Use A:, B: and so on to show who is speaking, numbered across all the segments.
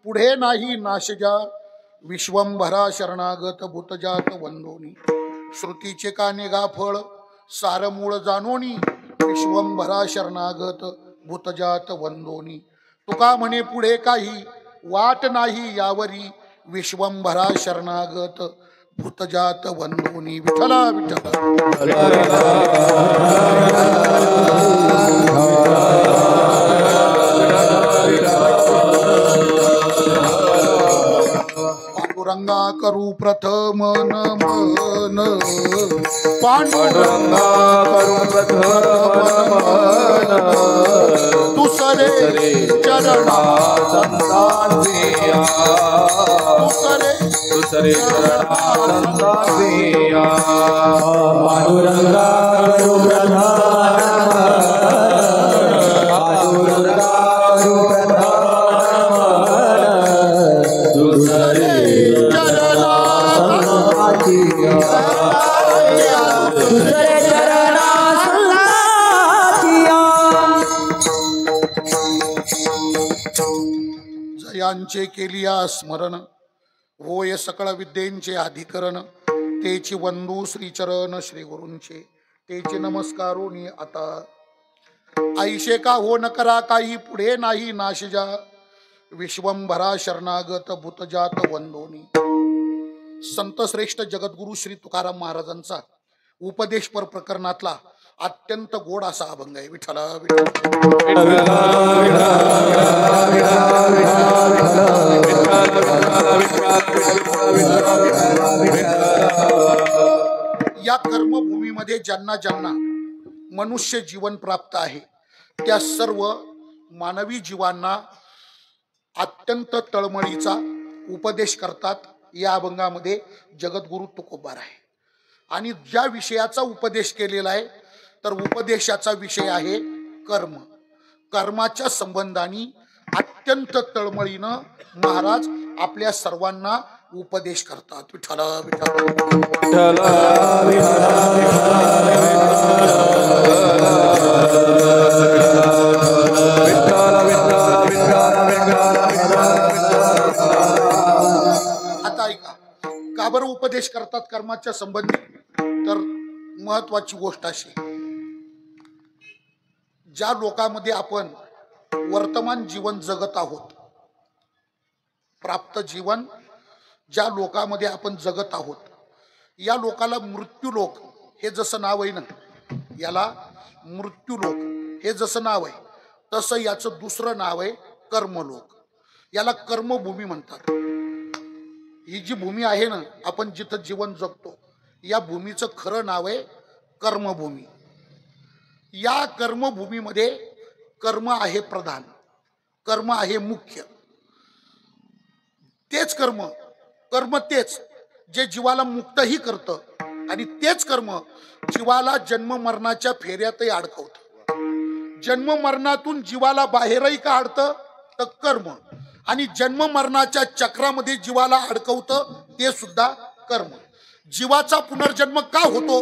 A: पुढे नाही नाशजा विश्वंभरा शरणागत भूतजात वंदोनी श्रुतीचे काने गाफळ सारमूळ जानोनी विश्वंभरा शरणागत भूतजात वंदोनी तुका म्हणे पुढे काही वाट नाही यावरी विश्वंभरा शरणागत भूतजात वंदोनी विठला विठला पांडुरंगा करू प्रथम नमन पांडुरंगा करू प्रथम नमन दुसरे चरणा संतांसिया दुसरे चरणा संतांसिया
B: पांडुरंगा करू प्रथम पांडुरंगा करू प्रथम दुसरे दुसरे चरणा संतांसिया
A: जयांचे केलिया स्मरण होय सकळ विद्येंचे अधिकरण तेची वंदू श्रीचरण श्री गुरूंचे तेचे नमस्कारोनी आता ऐशे का हो न करा काही पुढे नाही नाशजा विश्वंभरा शरणागत भूतजात वंदोनी संत श्रेष्ठ जगद्गुरु श्री तुकाराम महाराजांचा उपदेशपर प्रकरणातला अत्यंत गोड असा अभंग आहे विठ्ठला या कर्मभूमीमध्ये ज्यांना ज्यांना मनुष्य जीवन प्राप्त आहे त्या सर्व मानवी जीवांना अत्यंत तळमळीचा उपदेश करतात या अभंगामध्ये जगद्गुरु तुकोबार आहे आणि ज्या विषयाचा उपदेश केलेला आहे तर उपदेशाचा विषय आहे कर्म कर्माच्या संबंधाने अत्यंत तळमळीनं महाराज आपल्या सर्वांना उपदेश करतात विठ्ठला विठ्ठला आता ऐका का बरं उपदेश करतात कर्माच्या संबंधी तर महत्वाची गोष्ट अशी ज्या लोकांमध्ये आपण वर्तमान जीवन जगत आहोत प्राप्त जीवन ज्या लोकांमध्ये आपण जगत आहोत या लोकाला मृत्यूलोक हे जसं नाव आहे ना याला मृत्यूलोक हे जसं नाव आहे तसं याचं दुसरं नाव आहे कर्मलोक याला कर्मभूमी म्हणतात ही जी भूमी आहे ना आपण जिथं जीवन जगतो या भूमीचं खरं नाव आहे कर्मभूमी या कर्मभूमीमध्ये कर्म आहे प्रधान कर्म आहे मुख्य तेच कर्म कर्म तेच जे जीवाला मुक्तही करतं आणि तेच कर्म जीवाला जन्म मरणाच्या फेऱ्यातही अडकवतं जन्म मरणातून जीवाला बाहेरही काढतं तर कर्म आणि जन्म मरणाच्या चक्रामध्ये जीवाला अडकवतं ते सुद्धा कर्म जीवाचा पुनर्जन्म का होतो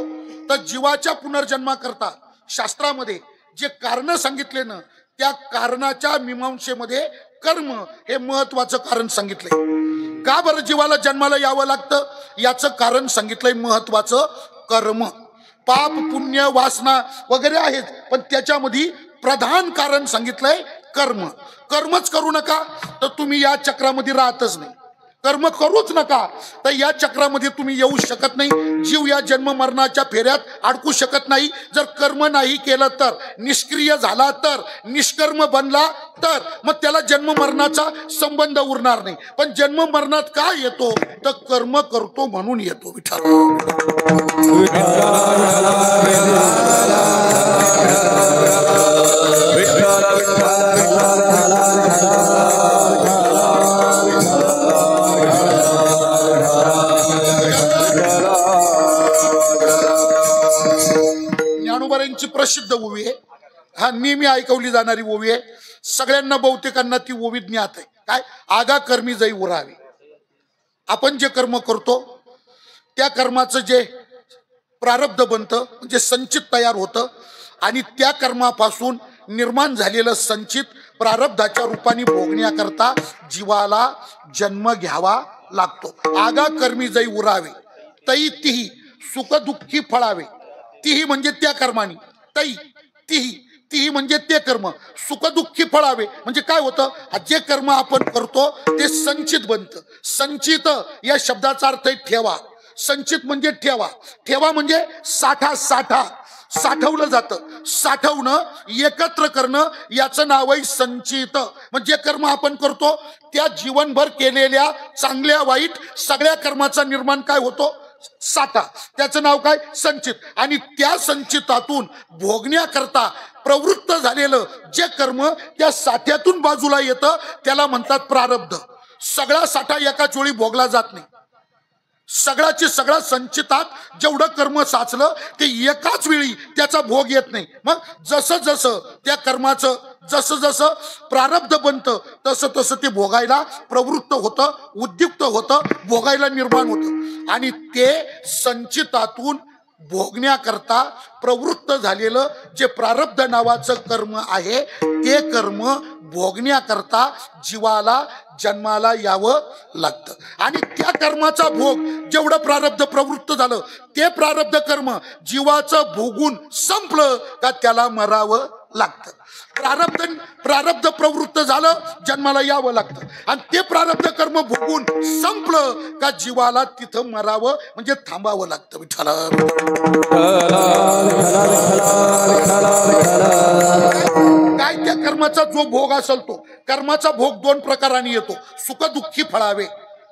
A: तर जीवाच्या पुनर्जन्माकरता शास्त्रामध्ये जे कारण सांगितले ना त्या कारणाच्या मीमांसेमध्ये कर्म हे महत्वाचं कारण सांगितलंय का बरं जीवाला जन्माला यावं लागतं याचं कारण सांगितलंय महत्वाचं कर्म पाप पुण्य वासना वगैरे आहेत पण त्याच्यामध्ये प्रधान कारण सांगितलंय कर्म कर्मच करू नका तर तुम्ही या चक्रामध्ये राहतच नाही कर्म करूच नका तर या चक्रामध्ये तुम्ही येऊ शकत नाही जीव या जन्म मरणाच्या फेऱ्यात अडकू शकत नाही जर कर्म नाही केलं तर निष्क्रिय झाला तर निष्कर्म बनला तर मग त्याला जन्म मरणाचा संबंध उरणार नाही पण जन्म मरणात का येतो तर कर्म करतो म्हणून येतो विठ्ठल ज्ञानोबांची प्रसिद्ध ओवी आहे हा नेहमी ऐकवली जाणारी ओवी आहे सगळ्यांना बहुतेकांना ती ओवी ज्ञात आहे काय आगा कर्मी जाई उरावे आपण जे कर्म करतो त्या कर्माचं जे प्रारब्ध बनतं म्हणजे संचित तयार होतं आणि त्या कर्मापासून निर्माण झालेलं संचित प्रारब्धाच्या रूपाने भोगण्याकरता जीवाला जन्म घ्यावा लागतो. आगा कर्मी जै उरावे तई तिही सुख दुःखी फळावे. तिही म्हणजे त्या कर्मानी, तई तिही तिही म्हणजे ते कर्म, सुख दुःखी फळावे म्हणजे काय होतं, जे कर्म आपण करतो ते संचित बनतं. संचित या शब्दाचा अर्थ आहे ठेवा. संचित म्हणजे ठेवा. ठेवा म्हणजे साठा. साठा साठवलं जातं. साठवणं, एकत्र करणं याचं नाव आहे संचित. म्हणजे कर्म आपण करतो त्या जीवनभर केलेल्या चांगल्या वाईट सगळ्या कर्माचा निर्माण काय होतो, साठा. त्याचं नाव काय, संचित. आणि त्या संचितातून भोगण्याकरता प्रवृत्त झालेलं जे कर्म त्या साठ्यातून बाजूला येतं त्याला म्हणतात प्रारब्ध. सगळा साठा एकाच वेळी भोगला जात नाही. सगळ्याची सगळा संचितात जेवढं कर्म साचलं ते एकाच वेळी त्याचा भोग येत नाही. मग जसं जसं त्या कर्माचं जसं जसं प्रारब्ध बनतं तसं तसं ते भोगायला प्रवृत्त होतं, उद्युक्त होतं, भोगायला निर्माण होतं. आणि ते संचितातून भोगण्याकरता प्रवृत्त झालेलं जे प्रारब्ध नावाचं कर्म आहे ते कर्म भोगण्याकरता जीवाला जन्माला यावं लागतं. आणि त्या कर्माचा भोग जेवढं प्रारब्ध प्रवृत्त झालं ते प्रारब्ध कर्म जीवाचं भोगून संपलं का त्याला मरावं लागतं. प्रारब्ध प्रवृत्त झालं जन्माला यावं लागतं. आणि ते प्रारब्ध कर्म भोगून संपलं का जीवाला तिथं मरावं म्हणजे थांबावं लागतं. विठ्ठला काय त्या कर्माचा जो भोग असेल तो कर्माचा भोग दोन प्रकाराने येतो. सुख दुःखी फळावे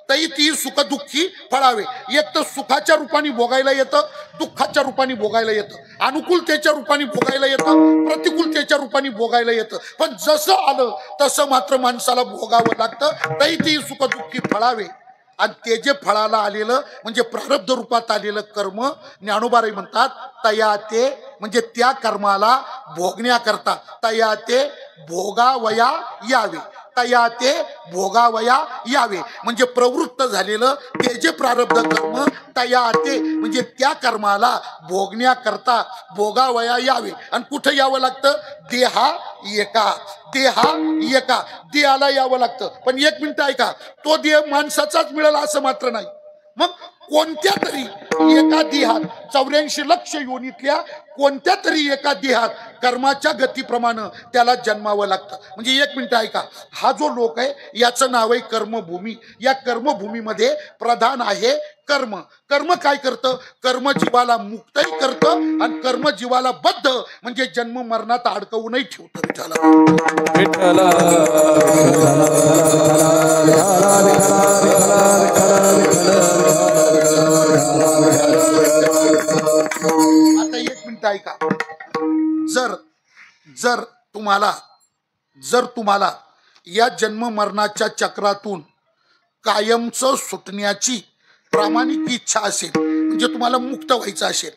A: तई ती सुख दुःखी फळावे. एक तर सुखाच्या रूपाने भोगायला येतं, दुःखाच्या रूपाने भोगायला येतं, अनुकूलतेच्या रूपाने भोगायला येतं, प्रतिकूलतेच्या रूपाने भोगायला येतं. पण जसं आलं तसं मात्र माणसाला भोगावं लागतं. तई ती सुख दुःखी फळावे. आणि ते जे फळाला आलेलं म्हणजे प्रारब्ध रूपात आलेलं कर्म ज्ञानोबाराय म्हणतात तया ते म्हणजे त्या कर्माला भोगण्याकरता तया ते भोगावया यावे. तया ते भोगावया यावे म्हणजे प्रवृत्त झालेलं ते जे प्रारब्ध कर्म तया ते म्हणजे त्या कर्माला भोगण्याकरता भोगावया यावे. आणि कुठं यावं लागतं, देहा एका. देहा एका देहाला यावं लागतं. पण एक मिनिट ऐका, तो देह माणसाचाच मिळेल असं मात्र नाही. मग कोणत्या तरी एका देहात 84 लक्ष योनीतल्या कोणत्या तरी एका देहात कर्माच्या गतीप्रमाणे त्याला जन्मावं लागतं. म्हणजे एक मिनिट ऐका, हा जो लोक आहे याचं नाव आहे कर्मभूमी. या कर्मभूमीमध्ये प्रधान आहे कर्म. कर्म काय करतं, कर्म जीवाला मुक्तही करतं आणि कर्म जीवाला बद्ध म्हणजे जन्म मरणात अडकवूनही ठेवतं. आता एक मिनिट ऐका, जर तुम्हाला या जन्म मरणाच्या चक्रातून कायमचं सुटण्याची प्रामाणिक इच्छा असेल म्हणजे तुम्हाला मुक्त व्हायचं असेल,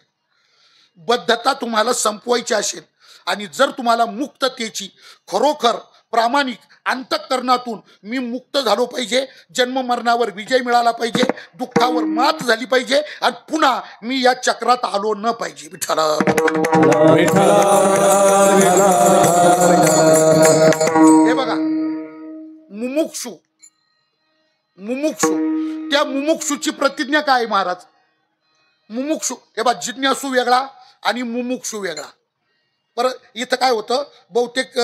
A: बद्धता तुम्हाला संपवायची असेल आणि जर तुम्हाला मुक्ततेची खरोखर प्रामाणिक अंतःकरणातून मी मुक्त झालो पाहिजे, जन्म मरणावर विजय मिळाला पाहिजे, दुःखावर मात झाली पाहिजे आणि पुन्हा मी या चक्रात आलो न पाहिजे. विठ्ठला हे बघा, मुमुक्षु त्या मुमुक्षुची प्रतिज्ञा काय महाराज. मुमुक्षु हे बघा, जिज्ञासू वेगळा आणि मुमुक्षु वेगळा. बरं इथं काय होतं, बहुतेक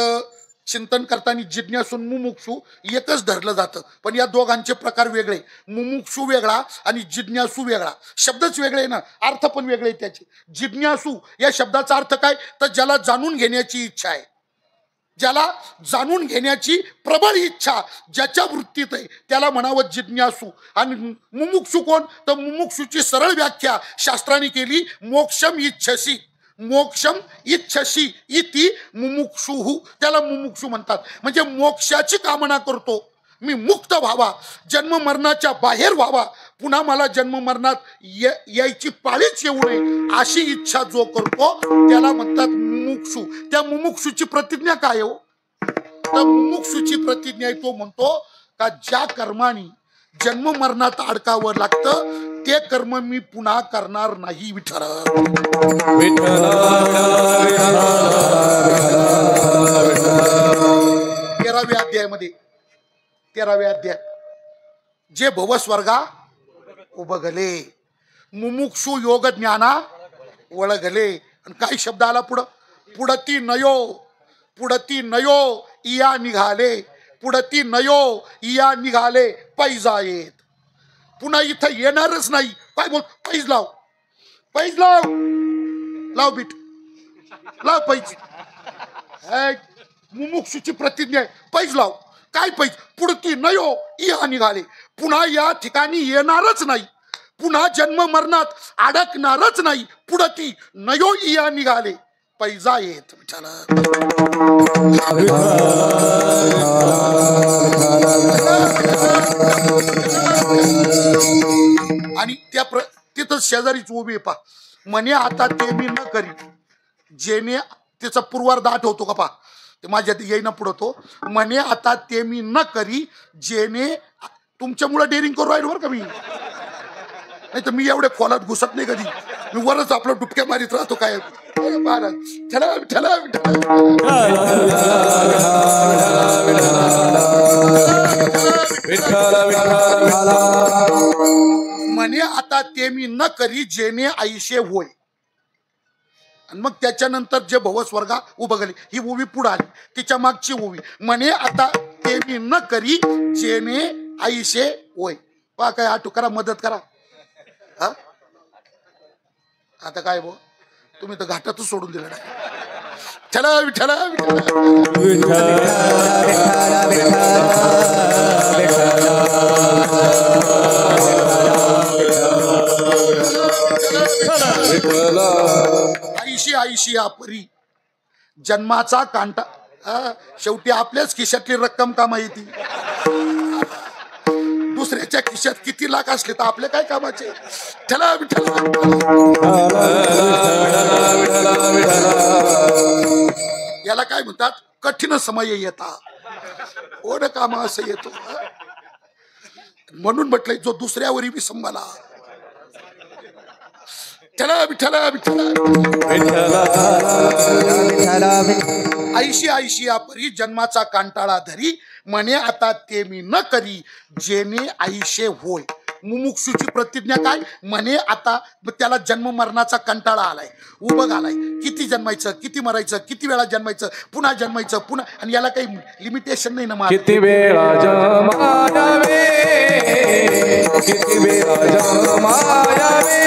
A: चिंतन करताना जिज्ञासू मुमुक्षू एकच धरलं जातं पण या दोघांचे प्रकार वेगळे. मुमुक्षू वेगळा आणि जिज्ञासू वेगळा. शब्दच वेगळे ना, अर्थ पण वेगळे त्याचे. जिज्ञासू या शब्दाचा अर्थ काय, तर ज्याला जाणून घेण्याची इच्छा आहे, ज्याला जाणून घेण्याची प्रबळ इच्छा ज्याच्या वृत्तीत आहे त्याला म्हणावं जिज्ञासू. आणि मुमुक्षू कोण, तर मुमुक्षूची सरळ व्याख्या शास्त्राने केली, मोक्षम इच्छसी. मोक्षम इच्छसी इति मुमुक्षुहु, त्याला मुमुक्षु म्हणतात. म्हणजे मोक्षाची कामना करतो, मी मुक्त व्हावा, जन्म मरणाच्या बाहेर व्हावा, पुन्हा मला जन्म मरणात यायची पाळीच येऊ नये अशी इच्छा जो करतो त्याला म्हणतात मुमुक्षु. त्या मुमुक्षुची प्रतिज्ञा काय हो, तर मुमुक्षुची प्रतिज्ञा तो म्हणतो का ज्या कर्माने जन्म मरणात अडकावं लागतं ते कर्म मी पुन्हा करणार नाही विठ्ठल.
B: विठ्ठल
A: 13व्या अध्यायामध्ये 13व्या अध्याय जे भवस्वर्गा उभगले मुमुक्षु योग ज्ञाना वळगले. आणि काही शब्द आला पुढं, पुढती नयो इया निघाले, पुढती नयो इया निघाले पैजा येत. पुन्हा इथं येणारच नाही. काय बोल, पैज लाव, पैज लाव, लाव बीट, लाव पैज. मुमुक्षुची प्रतिज्ञा आहे, पैज लाव. काय पैज, पुढती नयो इया निघाले, पुन्हा या ठिकाणी येणारच नाही, पुन्हा जन्म मरणात अडकणारच नाही. पुढती नयो इया निघाले पैजा येत विठ्ठल. आणि त्या तिथं शेजारीच उभी आहे पा. म्हणे आता ते मी न करी जेने, त्याचा पूर्वार्ध आठवतो का पा, ते माझ्या येईना पुढतो. म्हणे आता ते मी न करी जेने, तुमच्यामुळे डेअरिंग करू राहिलो बरं का मी, नाही तर मी एवढ्या खोलात घुसत नाही कधी, मी वरच आपलं डुबक्या मारित राहतो. काय महाराज ठेला ठेला म्हणे आता ते मी न करी जेने आईशे होय. आणि मग त्याच्यानंतर जे भवस्वर्गा उभगले ही ओवी पुढे आली, तिच्या मागची ओवी म्हणे आता ते मी न करी जेने आईशे होय. पहा काय आठू करा, मदत करा. हा आता काय भाऊ, तुम्ही तर घाटातच सोडून दिलं नाही. ठेला विठ्ठला आईशी आईशी आपरी जन्माचा कांटा. शेवटी आपल्याच खिशातली रक्कम का माहिती, दुसऱ्याच्या खिशात किती लाख असले तर आपले काय कामाचे. ठेला विठ्ठला याला काय म्हणतात, कठीण समय येता ओढ कामा असं येतो. म्हणून म्हटलंय जो दुसऱ्यावरी बी संभाला. ठेला विठ्ठला आईशी आईशी आपरी जन्माचा कांटाळा धरी म्हणे आता ते मी न करी जेने आईशे होय. मुमुक्षुची प्रतिज्ञा काय म्हणे, आता त्याला जन्म मरणाचा कंटाळा आलाय, उभं आलाय. किती जन्मायचं, किती मरायचं, किती वेळा जन्मायचं, पुन्हा जन्मायचं, पुन्हा. आणि याला काही लिमिटेशन नाही ना.
B: किती वेळा जन्मावे, किती वेळा जन्मावे,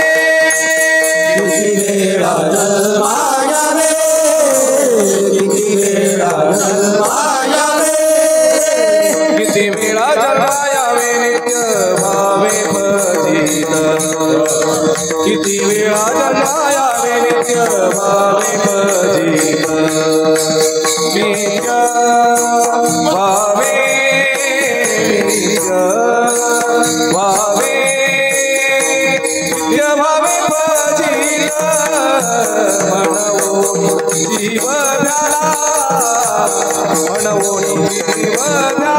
B: किती वेळा जन्मावे, किती वेळा जन्मावे, किती वेळा जन्मावे नित्य भावे भजित, किती वेळा जन्मावे नित्य भावे भजित, नित्य भावे नित्य भावे नित्य भावे भजित, म्हणवो जीव झाला, म्हणवो जीव झाला.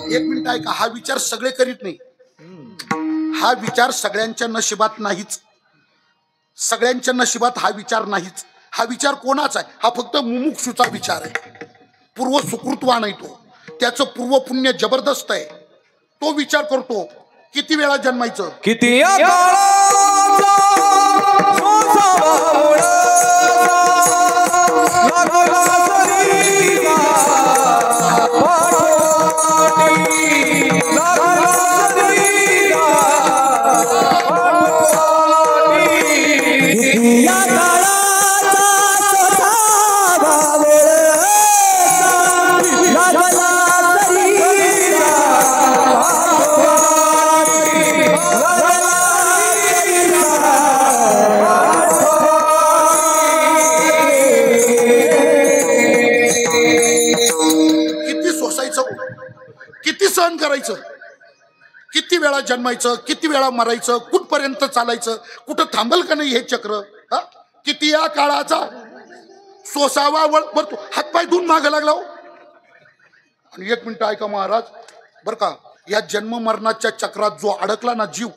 A: एक मिनिट ऐका, हा विचार सगळे करीत नाही. हा विचार सगळ्यांच्या नशिबात नाहीच, सगळ्यांच्या नशिबात हा विचार नाहीच. हा विचार कोणाचा आहे, हा फक्त मुमुक्षुचा विचार आहे. पूर्व सुकृतवान आहे तो, त्याचं पूर्व पुण्य जबरदस्त आहे. तो विचार करतो किती वेळा जन्मायचं,
B: किती
A: सहन करायचं? किती वेळा जन्मायचं, किती वेळा मरायचं, कुठपर्यंत चालायचं, कुठं थांबल का नाही हे चक्र? किती या काळाचा सोसावा वळ बरतो, हातपाय धुवून मागं लागला हो. आणि एक मिनिट ऐका महाराज बर का, या जन्म मरणाच्या चक्रात जो अडकला ना जीव,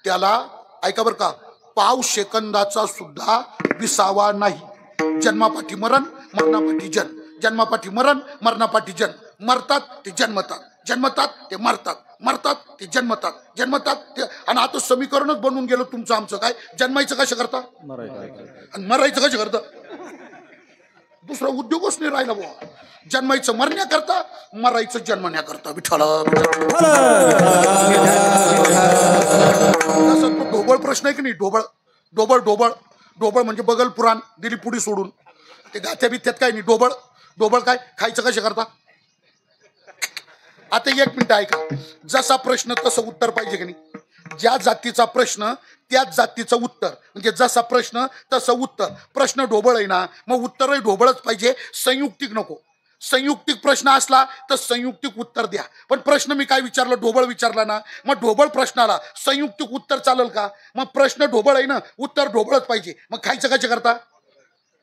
A: त्याला ऐका बर का, पाव सेकंदाचा सुद्धा विसावा नाही. जन्मापाठी मरण, मरणापाठी जन्म, जन्मापाठी मरण, मरणापाठी जन्म. मरतात ते जन्मतात, जन्मतात ते मरतात, मरतात ते जन्मतात, जन्मतात ते. आणि आता समीकरणच बनवून गेलं तुमचं आमचं. काय जन्मायचं कशा करता आणि मरायचं कशा करता? दुसरा उद्योगच नाही राहिला बुवा. जन्मायचं मरण्याकरता, मरायचं जन्मण्याकरता. विठ्ठल तो ढोबळ प्रश्न आहे की नाही? ढोबळ ढोबळ ढोबळ ढोबळ म्हणजे बगल पुराण दिली पुढी सोडून. ते गाथ्या बिथ्यात काय नाही. ढोबळ ढोबळ काय खायचं कशा करता? आता एक मिनिट ऐका, जसा प्रश्न तसं उत्तर पाहिजे की नाही? ज्या जातीचा प्रश्न त्याच जातीचं उत्तर, म्हणजे जसा प्रश्न तसं उत्तर. प्रश्न ढोबळ आहे ना, मग उत्तरही ढोबळच पाहिजे, संयुक्तिक नको. संयुक्तिक प्रश्न असला तर संयुक्तिक उत्तर द्या. पण प्रश्न मी काय विचारलं, ढोबळ विचारला ना, मग ढोबळ प्रश्नाला संयुक्तिक उत्तर चालेल का? मग प्रश्न ढोबळ आहे ना, उत्तर ढोबळच पाहिजे. मग खायचं कशा करता?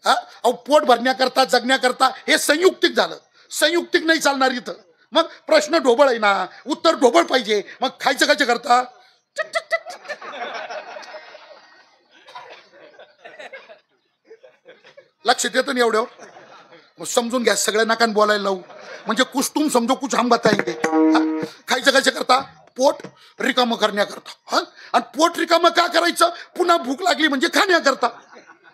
A: अहो पोट भरण्याकरता, जगण्याकरता हे संयुक्तिक झालं. संयुक्तिक नाही चालणार इथं. मग प्रश्न ढोबळ आहे ना, उत्तर ढोबळ पाहिजे, मग खायचं कशा करता? लक्षात येतं ना एवढं? मग समजून घ्या, सगळ्या नाकान बोलायला लावू म्हणजे कुछ तुम समजो कुछ हम बताएंगे. खायचं कशा करता? पोट रिकामं करण्याकरता. आणि पोट रिकामं का करायचं? पुन्हा भूक लागली म्हणजे खाण्याकरता.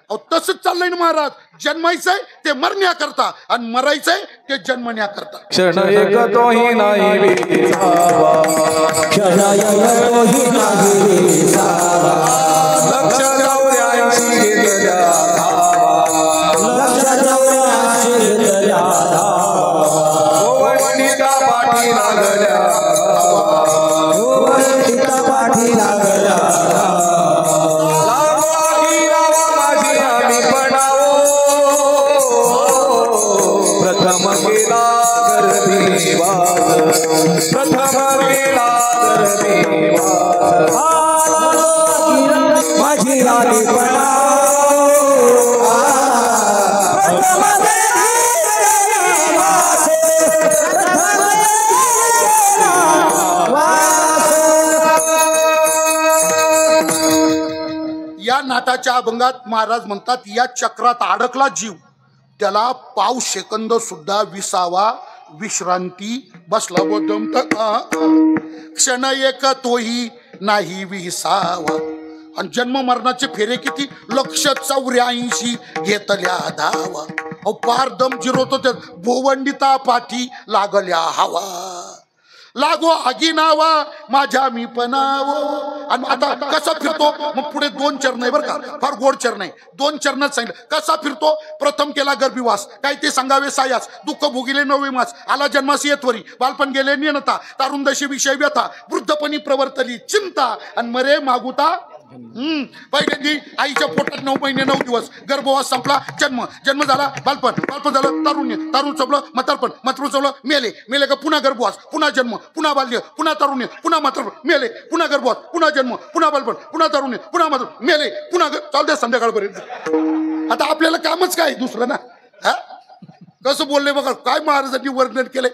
A: अहो तसंच चाललंय ना महाराज. जन्मायचंय ते मरण्याकरता आणि मरायचंय ते जन्मण्याकरता.
B: क्षण एक तोही नाही विसावा, क्षण एक तोही नाही विसावा. लक्ष 84 घेतल्या धावा, लक्ष 84 घेतल्या धावा. गोवंटिका पाठी लागल्या धावा, गोवंटिका पाठी लागल्या धावा. प्रथम गेला गर्भी वास, प्रथम गेला गर्भी वास. माझी राणी
A: या नाटाच्या अभंगात महाराज म्हणतात, या चक्रात अडकला जीव, त्याला पाव सेकंद सुद्धा विसावा विश्रांती बसला बोधम क्षण एक तोही नाही विसावा. आणि जन्म मरणाचे फेरे किती? 184 घेतल्या धावा. अहो पार दम जिरवतो त्या भोवंडिता पाठी लागल्या हवा. लागो आगी नावा माझ्या मी पणावो. आणि आता कसा फिरतो? मग पुढे 2 चरण आहे बरं का, फार गोड चरण आहे. 2 चरणात सांगितलं कसा फिरतो. प्रथम केला गर्भीवास, काय ते सांगावे सायास. दुःख भोगिले 9वे मास, आला जन्मास येतवरी. बालपण गेले नियनता, तारुंदशी विषय व्यथा. वृद्धपणी प्रवर्तली चिंता, आणि मरे मागुता. पहिल्यांदी आईच्या पोटात 9 महिने 9 दिवस, गर्भवास संपला, जन्म, जन्म झाला, बालपण, बालपण झालं तारुण्य, तारुण संपलं म्हातारपण, म्हातारपण संपलं मेले, मेले का पुन्हा गर्भवास, पुन्हा जन्म, पुन्हा बाल्य, पुन्हा तारुण्य, पुन्हा म्हातारपण, मेले, पुन्हा गर्भवास, पुन्हा जन्म, पुन्हा बालपण, पुन्हा तारुण्य, पुन्हा म्हातारपण, मेले, पुन्हा चालते संध्याकाळपर्यंत. आता आपल्याला कामच काय दुसरं ना? कसं बोलले बघा, काय महाराजांनी वर्णन केले.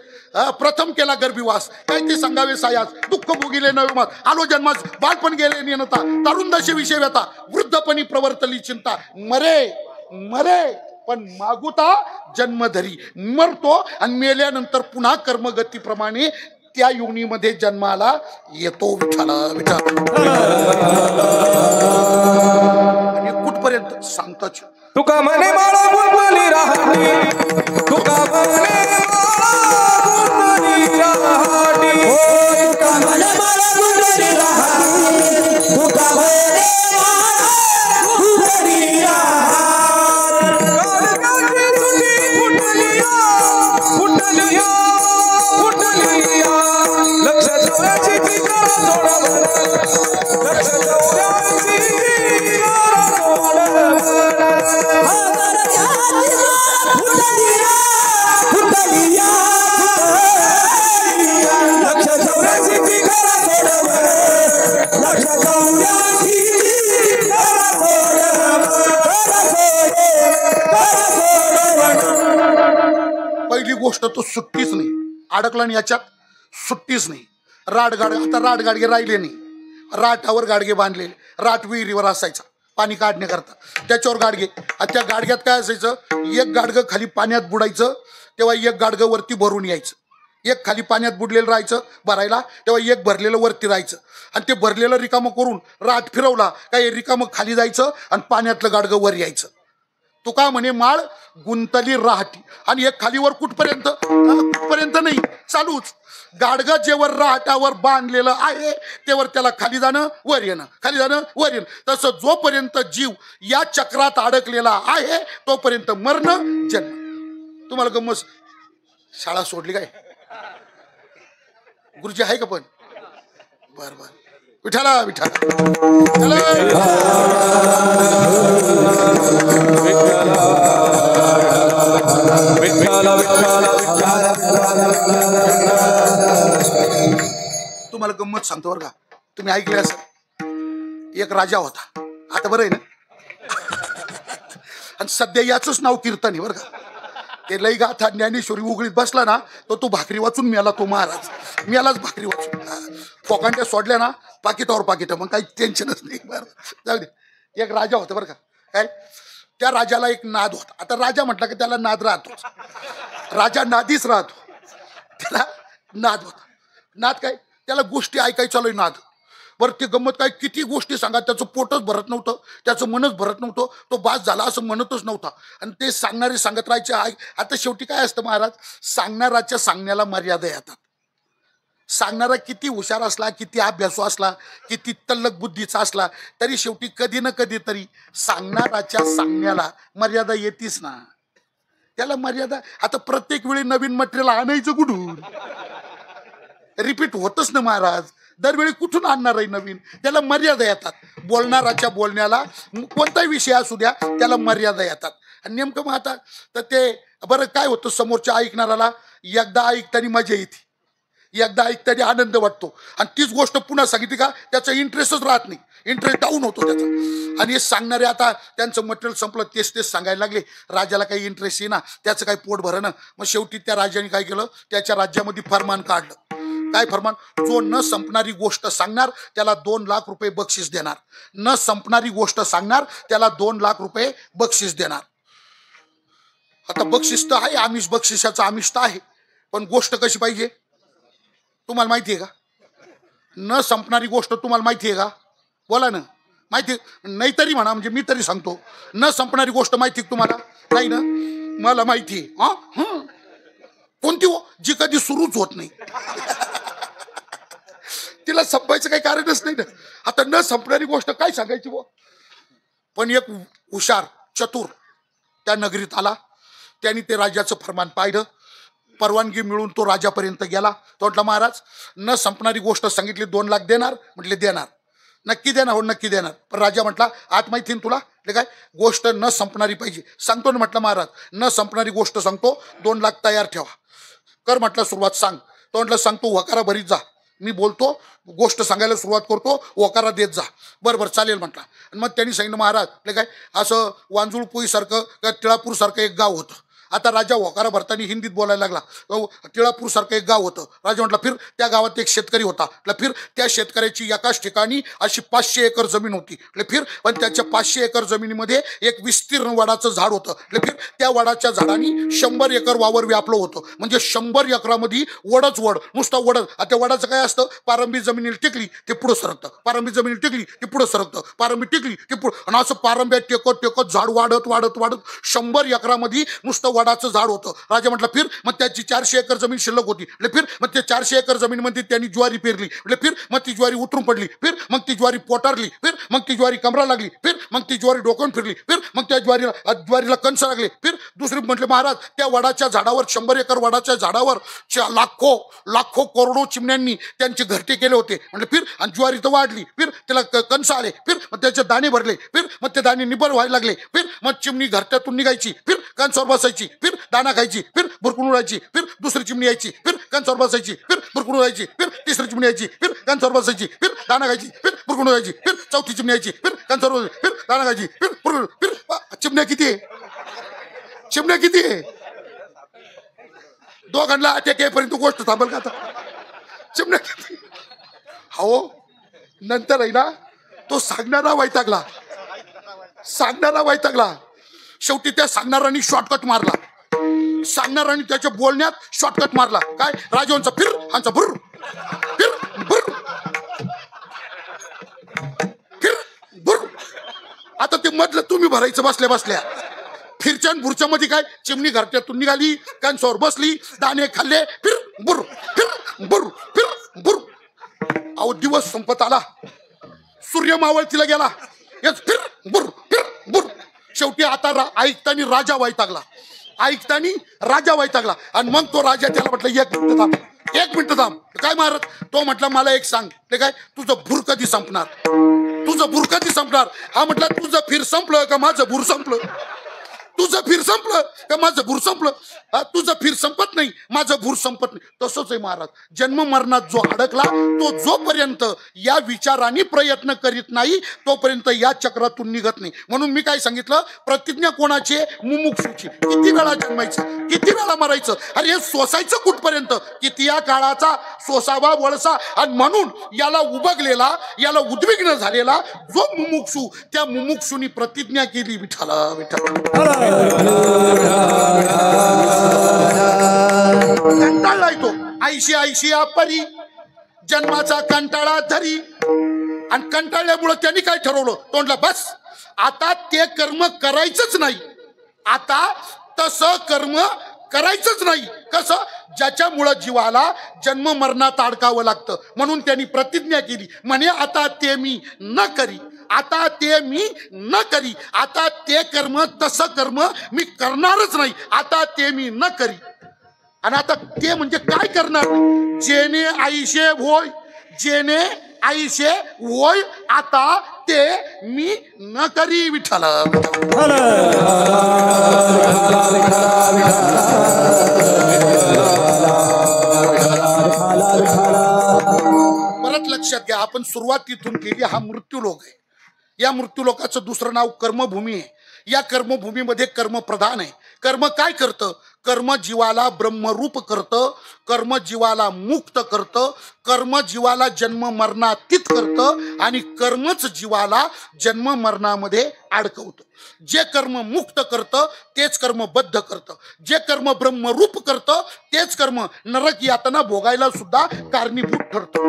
A: प्रथम केला गर्भीवास, काय ते सांगावे सायास. दुःख भोगिले 9वे मास, आलो जन्मास, बालपण गेले नियनता, तारुंदाशी विषय व्यथा. वृद्धपणी प्रवर्तली चिंता, मरे मरे पण मागुता जन्मधरी. मरतो आणि मेल्यानंतर पुन्हा कर्मगतीप्रमाणे त्या योनीमध्ये जन्माला येतो. विठ्ठला विठ्ठल. आणि कुठपर्यंत सांगताच.
B: तुका म्हणे माळा गुंतली राहती, तुका म्हणे माळा गुंतली राहती. तुका म्हणे माळा गुंतली राहती, तुका म्हणे माळा गुंतली राहती. काळजाची सुटी फुटलिया, फुटलिया, फुटलिया. लक्ष 84 चिकार सोडा म्हणा, लक्ष 84 चिकार सोडा म्हणा.
A: पहिली गोष्ट तो सुट्टीच नाही, अडकला नाही याच्यात, सुट्टीच नाही. आता राटगाडगे राहिले नाही, राटावर गाडगे बांधले, राट विहिरीवर असायचा पाणी काढण्याकरता, त्याच्यावर गाडगे. त्या गाडग्यात काय असायचं, एक गाडगं खाली पाण्यात बुडायचं तेव्हा एक गाडगं वरती भरून यायचं, एक खाली पाण्यात बुडलेलं राहायचं भरायला तेव्हा एक भरलेलं वरती राहायचं, आणि ते भरलेलं रिकामं करून राट फिरवला काय रिकामं खाली जायचं आणि पाण्यातलं गाडगं वर यायचं. तुका म्हणे माळ गुंतली राहटी, आणि एक खालीवर कुठपर्यंत नाही, चालूच. गाडगं जेवर राहटावर बांधलेलं आहे तेवर त्याला खाली जाणं वर येणं, खाली जाणं वर येणं. तसं जोपर्यंत जीव या चक्रात अडकलेला आहे तोपर्यंत मरण जन्म. तुम्हाला गमस शाळा सोडली काय? गुरुजी आहे का पण? बर बर. विठाला विठाला तुम्हाला गंमत सांगतो बरं का, तुम्ही ऐकले असं. एक राजा होता, आता बरं आहे ना, आणि सध्या याच नाव कीर्तन आहे बरं का. ते लई गाथा ज्ञानेश्वरी उघडीत बसला ना तो भाकरी वाचून मेला, तो महाराज मेलाच भाकरी वाचून. फोकांड्या सोडल्या ना पाकिटावर पाकिट, मग काही टेन्शनच नाही. बरं जाऊ दे. एक राजा होता बरं का, काय त्या राजाला एक नाद होता. आता राजा म्हटलं की त्याला नाद राहतो, राजा नादीच राहतो, त्याला नाद होता. नाद काय, त्याला गोष्टी ऐकायचा लय नाद. बरं ते गंमत काय, किती गोष्टी सांगा त्याचं पोटच भरत नव्हतं, त्याचं मनच भरत नव्हतं, तो बास झाला असं म्हणतच नव्हता. आणि ते सांगणारे सांगत राहायचे. आता शेवटी काय असतं महाराज, सांगणाराच्या सांगण्याला मर्यादा येतात. सांगणारा किती हुशार असला, किती अभ्यासू असला, किती तल्लक बुद्धीचा असला, तरी शेवटी कधी ना कधी तरी सांगणाराच्या सांगण्याला मर्यादा येतीच ना. त्याला मर्यादा, आता प्रत्येक वेळी नवीन मटेरियल आणायचं कुठून, रिपीट होतच ना महाराज, दरवेळी कुठून आणणार आहे नवीन. त्याला मर्यादा येतात. बोलणाराच्या बोलण्याला कोणताही विषय असू द्या त्याला मर्यादा येतात. आणि नेमकं मग आता तर ते बरं काय होतं, समोरच्या ऐकणाराला एकदा ऐकताना मजा येते, एकदा ऐकताना आनंद वाटतो, आणि तीच गोष्ट पुन्हा सांगितली का त्याचा इंटरेस्टच राहत नाही, इंटरेस्ट डाऊन होतो त्याचा. आणि हे सांगणारे आता त्यांचं मटेरियल संपलं, तेच सांगायला लागले. राजाला काही इंटरेस्ट येईना, त्याचं काही पोट भरणं. मग शेवटी त्या राजाने काय केलं, त्याच्या राज्यामध्ये फरमान काढलं. काय फरमान, जो न संपणारी गोष्ट सांगणार त्याला 2 लाख रुपये बक्षीस देणार, न संपणारी गोष्ट सांगणार त्याला 2 लाख रुपये बक्षीस देणार. आता बक्षीस तर आहे, आमिष बक्षिसाचं आमिष तर आहे, पण गोष्ट कशी पाहिजे तुम्हाला माहिती आहे का? न संपणारी गोष्ट तुम्हाला माहिती आहे का? बोला ना. माहिती नाही तरी म्हणा, म्हणजे मी तरी सांगतो. न संपणारी गोष्ट माहिती तुम्हाला? नाही ना, मला माहिती आहे. कोणती हो? जी कधी सुरूच होत नाही, तिला संपायचं काही कारणच नाही ना. आता न संपणारी गोष्ट काय सांगायची वो. पण एक हुशार चतुर त्या नगरीत आला, त्यांनी ते राजाचं फरमान पाहिलं, परवानगी मिळून तो राजापर्यंत गेला. तो म्हटला महाराज न संपणारी गोष्ट सांगितली, 2 लाख देणार? म्हटले देणार. नक्की देणार? हो नक्की देणार. पण राजा म्हटला आत माहिती तुला काय गोष्ट न संपणारी पाहिजे. सांगतो ना म्हटलं महाराज, न संपणारी गोष्ट सांगतो, 2 लाख तयार ठेवा. कर म्हटलं सुरुवात, सांग. तो म्हटलं सांगतो, वकारा भरीत जा, मी बोलतो, गोष्ट सांगायला सुरुवात करतो, वकारा देत जा. बरोबर चालेल म्हटला. आणि मग त्यांनी सांगितलं महाराज काय असं वांजुळपुईसारखं का टिळापूरसारखं एक गाव होतं. आता राजा वकारा भरताना हिंदीत बोलायला लागला. टिळापूरसारखं एक गाव होतं. राजा म्हटलं फिर त्या गावात एक शेतकरी होता. फिर त्या शेतकऱ्याची एकाच ठिकाणी अशी 500 एकर जमीन होती. फिर पण त्याच्या 500 एकर जमिनीमध्ये एक विस्तीर्ण वडाचं झाड होतं. फिर त्या वडाच्या झाडाने 100 एकर वावर व्यापलं होतं. म्हणजे 100 एकरामध्ये वडच वड, नुसता वडच. त्या वडाचं काय असतं, पारंबी जमिनीला टिकली ते पुढं सरकतं, पारंबी जमिनीला टिकली ते पुढं सरकतं, पारंबी टिकली ते पुढं. आणि असं पारंब्या टेकत टेकत झाड वाढत वाढत वाढत 100 एकरामध्ये नुसतं वडाचं झाड होतं. राजा म्हटलं फिर मग त्याची 400 एकर जमीन शिल्लक होती. फिर मग त्या 400 एकर जमिनीमध्ये त्यांनी ज्वारी पेरली. फिर मग ती ज्वारी उतरून पडली. फिर मग ती ज्वारी पोटारली. फिर मग ती ज्वारी कमरा लागली. फिर मग ती ज्वारी डोकावून फिरली. फिर मग त्या ज्वारीला कंस लागले. फिर दुसरी म्हटले महाराज त्या वडाच्या झाडावर 100 एकर वडाच्या झाडावर लाखो लाखो करोडो चिमण्यांनी त्यांचे घरटे केले होते. म्हटलं फिर आणि ज्वारी तर वाढली. फिर त्याला कंस आले. फिर मग त्याचे दाणे भरले. फिर मग ते दाणे निबर व्हायला लागले. फिर मग चिमणी घरट्यातून निघायची. फिर कंसावर बसायची. फिर दाना खायची. फिर भुरकून उडायची. फिर दुसरी चिमणी यायची. फिर कंसावर बसायची. फिर भुरकून उडायची. फिर तिसरी चिमणी यायची. फिर कंसावर बसायची. फिर दाना खायची. फिर भुरकून उडायची. फिर चौथी चिमणी यायची. फिर कंसावर बसायची. फिर दाना खायची. फिर चिमण्या किती आहे? चिमण्या किती आहे? दोघांना अटॅक येईपर्यंत गोष्ट थांबल का आता? चिमण्या हो नंतर आहे ना तो सांगणारा वैतागला. शेवटी त्या सांगणाऱ्यांनी शॉर्टकट मारला. सांगणाऱ्यांनी त्याच्या बोलण्यात शॉर्टकट मारला. काय राजवंचा फिर हांचा भुर फिर भुर फिर भुर. आता ते मधलं तुम्ही भरायचं बसल्या फिरच्या भुरच्या मध्ये काय चिमणी घरट्यातून निघाली कांसावर बसली दाणे खाल्ले फिर बुर फिर बुर फिर बुर. अहो दिवस संपत आला सूर्य मावळतीला गेला फिर बुर फिर बुर. शेवटी आता ऐकतानी राजा वैतागला आणि मग तो राजा त्याला म्हटलं एक मिनिट थांब. काय महाराज? तो म्हटलं मला एक सांग ते काय तुझं भूर कधी संपणार? हा म्हटलं तुझं फिर संपलं का माझं भूर संपलं? तुझं फिर संपलं का माझं भूर संपलं? तुझं फिर संपत नाही माझं भूर संपत नाही. तसंच आहे महाराज. जन्म मरणात जो अडकला तो जोपर्यंत या विचाराने प्रयत्न करीत नाही तोपर्यंत या चक्रातून निघत नाही. म्हणून मी काय सांगितलं प्रतिज्ञा कोणाची? मुमुक्षुची. किती वेळा जन्मायचं किती वेळा मरायचं अरे हे सोसायचं कुठपर्यंत? किती या काळाचा सोसावा वळसा. आणि म्हणून याला उबगलेला याला उद्विग्न झालेला जो मुमुक्षू त्या मुमुक्षूनी प्रतिज्ञा केली विठ्ठला विठ्ठला. कंटाळला तो ऐशी परी जन्माचा कंटाळा धरी. आणि कंटाळल्यामुळे त्यांनी काय ठरवलं तोंडला बस आता ते कर्म करायचंच नाही. आता तसं कर्म करायचंच नाही. कसं? ज्याच्यामुळं जीवाला जन्म मरणात अडकावं लागतं. म्हणून त्यांनी प्रतिज्ञा केली म्हणे आता ते मी न करी. आता ते कर्म तसं कर्म मी करणारच नाही. आता ते मी न करी. आणि आता ते म्हणजे काय करणार? जेने आईशे होय आता ते मी न करी विठ्ठल. परत लक्षात घ्या आपण सुरुवात तिथून केली. हा मृत्यूलोक आहे. या मृत्यूलोकाचं दुसरं नाव कर्मभूमी आहे. या कर्मभूमीमध्ये कर्म प्रधान आहे. कर्म काय करतं? कर्म जीवाला ब्रह्मरूप करतं. कर्म जीवाला मुक्त करतं. कर्म जीवाला जन्म मरणातीत करतं आणि कर्मच जीवाला जन्म मरणामध्ये अडकवतं. जे कर्म मुक्त करतं तेच कर्म बद्ध करतं. जे कर्म ब्रह्मरूप करतं तेच कर्म नरक यातना भोगायला सुद्धा कारणीभूत ठरतं.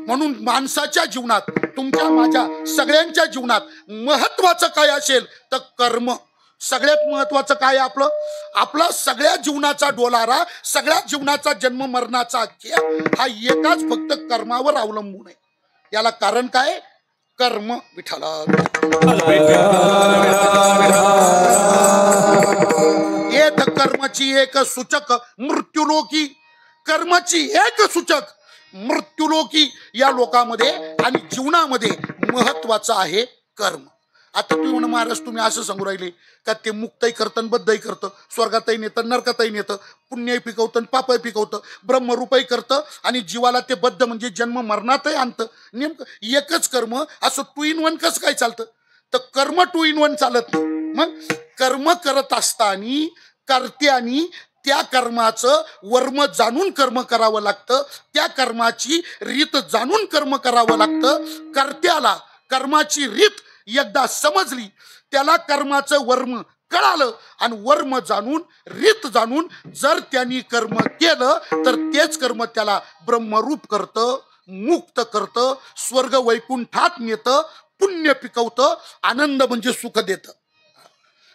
A: म्हणून माणसाच्या जीवनात तुमच्या माझ्या सगळ्यांच्या जीवनात महत्वाचं काय असेल तर कर्म. सगळ्यात महत्वाचं काय आपला सगळ्या जीवनाचा डोलारा सगळ्या जीवनाचा जन्म मरणाचा खेळ हा एकाच फक्त कर्मावर अवलंबून आहे. याला कारण काय? कर्म विठ्ठला. एक कर्मची एक सूचक मृत्यूलोकी. कर्माची एक सूचक मृत्यूलोकी. या लोकामध्ये आणि जीवनामध्ये महत्वाचं आहे कर्म. आता तुम्ही म्हणा महाराज तुम्ही असं सांगू राहिले का ते मुक्तही करतं बद्धही करतं, स्वर्गातही नेतं नरकातही नेतं, पुण्यही पिकवतं पापही पिकवतं, ब्रह्मरूपही करतं आणि जीवाला ते बद्ध म्हणजे जन्म मरणातही आणतं. नेमकं एकच कर्म असं 2 in 1 कसं काय चालतं? तर कर्म 2 in 1 चालत नाही. मग कर्म करत असताना कर्त्यानी त्या कर्माचं वर्म जाणून कर्म करावं लागतं. त्या कर्माची रीत जाणून कर्म करावं लागतं. कर्त्याला कर्माची रीत एकदा समजली त्याला कर्माचं वर्म कळालं आणि वर्म जाणून रीत जाणून जर त्यांनी कर्म केलं तर तेच कर्म त्याला ब्रह्मरूप करतं, मुक्त करतं, स्वर्ग वैकुंठात नेतं, पुण्य पिकवतं, आनंद म्हणजे सुख देतं.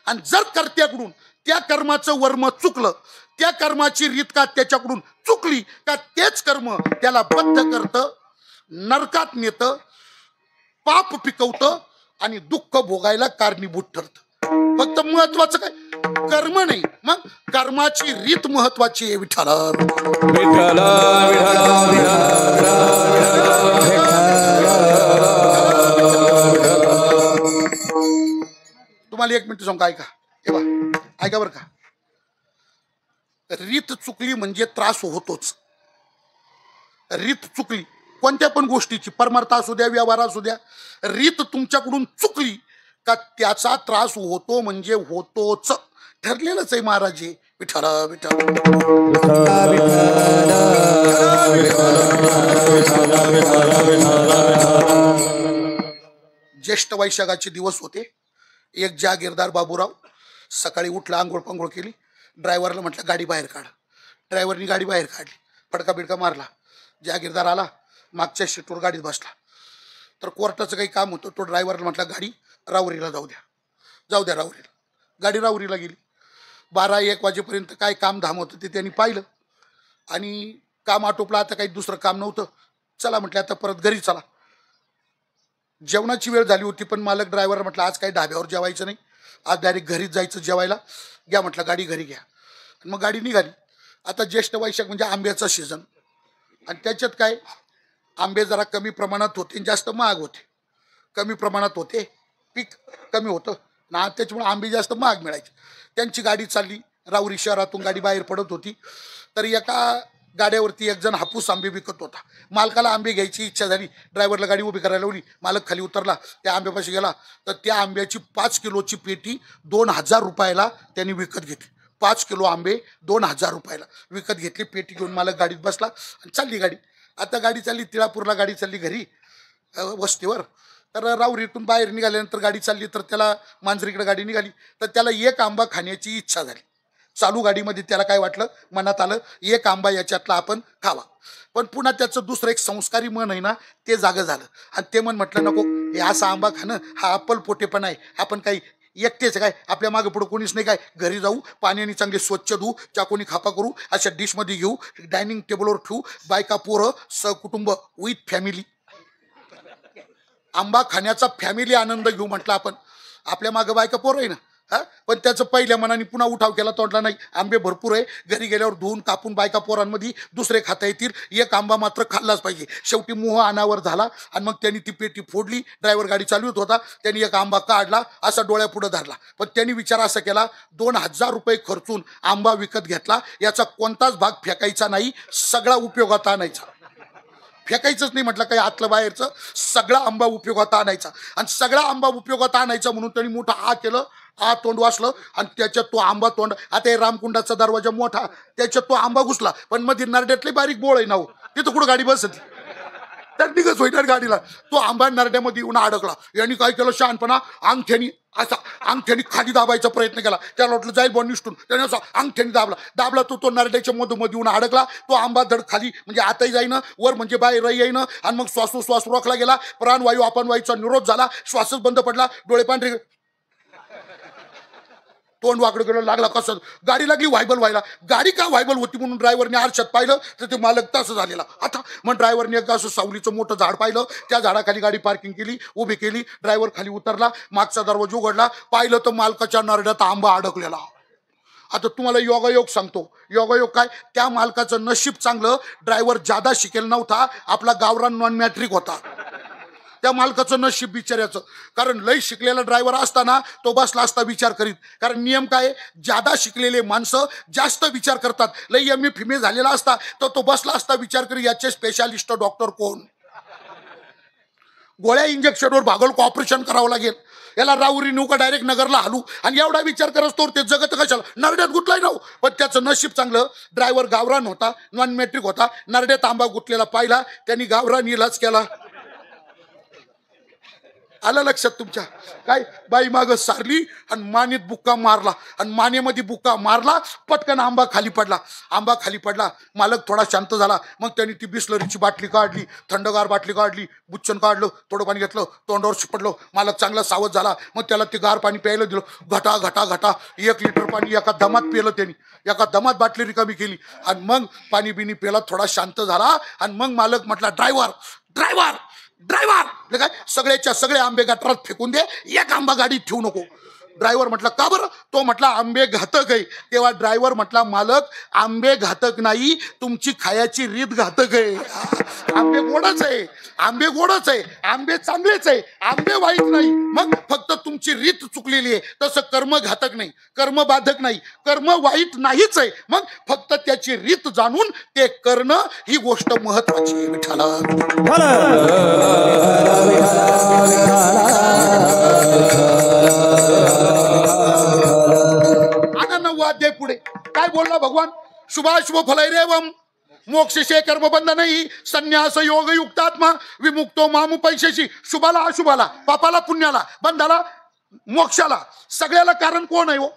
A: आणि जर कर्त्याकडून त्या कर्माचं वर्म चुकलं, त्या कर्माची रीत का त्याच्याकडून चुकली का तेच कर्म त्याला बद्ध करतं, नरकात नेतं, पाप पिकवतं आणि दुःख भोगायला कारणीभूत ठरतं. फक्त महत्वाचं काय? कर्म नाही. मग कर्माची रीत महत्वाची आहे विठ्ठला. तुम्हाला 1 मिनिट सांगू ऐका. ऐका बरं का. रीत चुकली म्हणजे त्रास होतोच. रीत चुकली कोणत्या पण गोष्टीची, परमार्थ असू द्या व्यवहार असू द्या, रीत तुमच्याकडून चुकली का त्याचा त्रास होतो म्हणजे होतोच. ठरलेलंच आहे महाराज. विठ्ठला विठ्ठल. ज्येष्ठ वैशाखाचे दिवस होते. एक जागीरदार बाबूराव सकाळी उठला, आंघोळ पांघोळ केली, ड्रायव्हरला म्हटलं गाडी बाहेर काढ. ड्रायव्हरनी गाडी बाहेर काढली, फडका बिडका मारला. जागीरदार आला, मागच्या सीटवर गाडीत बसला. तर कोर्टाचं काही काम होतं, तो ड्रायव्हरला म्हटलं गाडी राहुरीला जाऊ द्या. जाऊ द्या राहुरीला. गाडी राहुरीला गेली. 12-1 वाजेपर्यंत काय काम धाम होतं ते त्यांनी पाहिलं आणि काम आटोपलं. आता काही दुसरं काम नव्हतं. चला म्हटलं आता परत घरी चला. जेवणाची वेळ झाली होती, पण मालक ड्रायव्हर म्हटलं आज काही ढाब्यावर जेवायचं नाही, आज डायरेक्ट घरीच जायचं जेवायला. घ्या म्हटलं गाडी, घरी घ्या. मग गाडी निघाली. आता ज्येष्ठ वैशाख म्हणजे आंब्याचा सीझन, आणि त्याच्यात काय आंबे जरा कमी प्रमाणात होते, जास्त महाग होते. कमी प्रमाणात होते, पीक कमी होतं ना, त्याच्यामुळे आंबे जास्त महाग मिळायचे. त्यांची गाडी चालली. राहुरी शहरातून गाडी बाहेर पडत होती. तर एका गाड्यावरती एक जण हापूस आंबे विकत होता. मालकाला आंबे घ्यायची इच्छा झाली. ड्रायव्हरला गाडी उभी करायला लावली. मालक खाली उतरला, त्या आंब्यापाशी गेला. तर त्या आंब्याची 5 किलोची पेटी 2000 रुपयाला त्यांनी विकत घेतली. 5 किलो आंबे 2000 रुपयाला विकत घेतली. पेटी घेऊन मालक गाडीत बसला आणि चालली गाडी. आता गाडी चालली तिळापूरला, गाडी चालली घरी वस्तीवर. तर राहुरीतून बाहेर निघाल्यानंतर गाडी चालली, तर त्याला मांजरीकडे गाडी निघाली. तर त्याला एक आंबा खाण्याची इच्छा झाली. चालू गाडीमध्ये त्याला काय वाटलं, मनात आलं एक आंबा याच्यातला आपण खावा. पण पुन्हा त्याचं दुसरं एक संस्कारी मन आहे ना, ते जागं झालं. आणि ते मन म्हटलं नको, हे असा आंबा खाणं हा अप्पल पोटेपणा आहे. आपण काही एकटेच काय, आपल्या मागे पुढे कोणीच नाही काय, घरी जाऊ, पाण्याने चांगले स्वच्छ धुऊ, चाकोनी खापा करू, अशा डिशमध्ये घेऊ, डायनिंग टेबलवर ठेवू, बायका पोरं सहकुटुंब विथ फॅमिली आंबा खाण्याचा फॅमिली आनंद घेऊ म्हटलं आपण. आपल्या मागं बायका पोरं आहे ना. पण त्याचं पहिल्या मनाने पुन्हा उठाव केला, तोडला नाही. आंबे भरपूर आहे, घरी गेल्यावर धुवून कापून बायका पोरांमध्ये दुसरे खाता येतील, एक आंबा मात्र खाल्लाच पाहिजे. शेवटी मोह अनावर झाला आणि मग त्यांनी ती पेटी फोडली. ड्रायव्हर गाडी चालवत होता, त्यांनी एक आंबा काढला, असा डोळ्यापुढं धरला. पण त्यांनी विचार असा केला, 2000 रुपये खर्चून आंबा विकत घेतला, याचा कोणताच भाग फेकायचा नाही, सगळा उपयोगात आणायचा. फेकायचंच नाही म्हटलं, काही आतलं बाहेरचं, सगळा आंबा उपयोगात आणायचा. आणि सगळा आंबा उपयोगात आणायचा म्हणून त्यांनी मोठा केलं, तोंड वाचलं आणि त्याच्यात तो आंबा तोंड. आता हे रामकुंडाचा दरवाजा मोठा, त्याच्यात तो आंबा घुसला. पण मध्ये नरड्यातले बारीक बोळ आहे ना, तिथं कुठं गाडी बसत, तर निघच होईणार गाडीला. तो आंबा नरड्यामध्ये येऊन अडकला. यांनी काय केलं शहाणपणा, अंगठ्यानी खाली दाबायचा प्रयत्न केला. त्याला वाटलं जाईल बॉ निष्ठून, त्याने असं अंगठ्यानी दाबला. तो नरड्याच्या मधोमध येऊन अडकला. तो आंबा धड खाली म्हणजे आताही जाईनं, वर म्हणजे बाहेर येईनं. आणि मग श्वास रोखला गेला. प्राणवायू अपनवायूचा निरोध झाला. श्वासच बंद पडला. डोळे पांढरे, तोंड वाकडं गेलं. लागला कसं, गाडी लागली व्हायबल व्हायला. गाडी का व्हायबल होती म्हणून ड्रायव्हरने आरशात पाहिलं, तर ते मालक तसं झालेला. आता मग ड्रायव्हरने एकदा असं सावलीचं मोठं झाड पाहिलं, त्या झाडाखाली गाडी पार्किंग केली, उभी केली. ड्रायव्हर खाली उतरला, मागचा दरवाजा उघडला, पाहिलं तर मालकाच्या नरड्यात आंबा अडकलेला. आता तुम्हाला योगायोग सांगतो. योगायोग काय, त्या मालकाचं नशीब चांगलं, ड्रायव्हर जादा शिकेल नव्हता, आपला गावरान नॉन मॅट्रिक होता. त्या मालकाचं नशीब बिचाऱ्याचं. कारण लय शिकलेला ड्रायव्हर असताना तो बसला असता विचार करीत. कारण नियम काय, ज्यादा शिकलेले माणसं जास्त विचार करतात. लय MA झालेला असता तर तो बसला असता विचार करी, याचे स्पेशालिस्ट डॉक्टर कोण, गोळ्या इंजेक्शनवर भागल को ऑपरेशन करावं लागेल, याला राहुरी नेऊ का डायरेक्ट नगरला हालू, आणि एवढा विचार करत तो ते जगत कशाला, नरड्यात गुतलाय ना. पण त्याचं नशीब चांगलं, ड्रायव्हर गावरान होता, नॉन मॅट्रिक होता. नरड्यात आंबा गुतलेला पाहिला, त्यांनी गावरान इलाज केला. आलं लक्षात तुमच्या, काय बाई मागं सारली आणि मानेत बुक्का मारला. आणि मानेमध्ये बुक्का मारला, पटकन आंबा खाली पडला. मालक थोडा शांत झाला. मग त्यांनी ती बिस्लरीची बाटली काढली, थंडगार बाटली काढली, बुच्चन काढलं, थोडं पाणी घेतलं, तोंडावर शिपडलं. मालक चांगला सावध झाला. मग त्याला ते गार पाणी प्यायला दिलं. घटा 1 लिटर पाणी एका दमात पिलं त्यांनी. एका दमात बाटली रिकामी केली आणि मग पाणी बिनी प्यायला, थोडा शांत झाला. आणि मग मालक म्हटला, ड्रायव्हर काय सगळ्याच्या सगळे आंबे गटारात फेकून दे, एक आंबा गाडीत ठेवू नको. ड्रायव्हर म्हटला का बरं. तो म्हटला आंबे घातक आहे. तेव्हा ड्रायव्हर म्हटला, मालक आंबे घातक नाही, तुमची खायची रीत घातक आहे. आंबे गोडच आहे, आंबे चांगलेच आहे, आंबे वाईट नाही. मग फक्त तुमची रीत चुकलेली आहे. तसं कर्म घातक नाही, कर्म बाधक नाही, कर्म वाईट नाहीच आहे. मग फक्त त्याची रीत जाणून ते करणं ही गोष्ट महत्वाची आहे. विठ्ठला 9वा अध्याय पुढे काय बोलला भगवान? शुभाशुभ फलैरेवम मोक्षशे कर्मबंध नाही संन्यास योग युक्तात्मा विमुक्तो मामुपैशेशी. शुभाला अशुभाला, पापाला पुण्याला, बंधाला मोक्षाला, सगळ्याला कारण कोण आहे हो?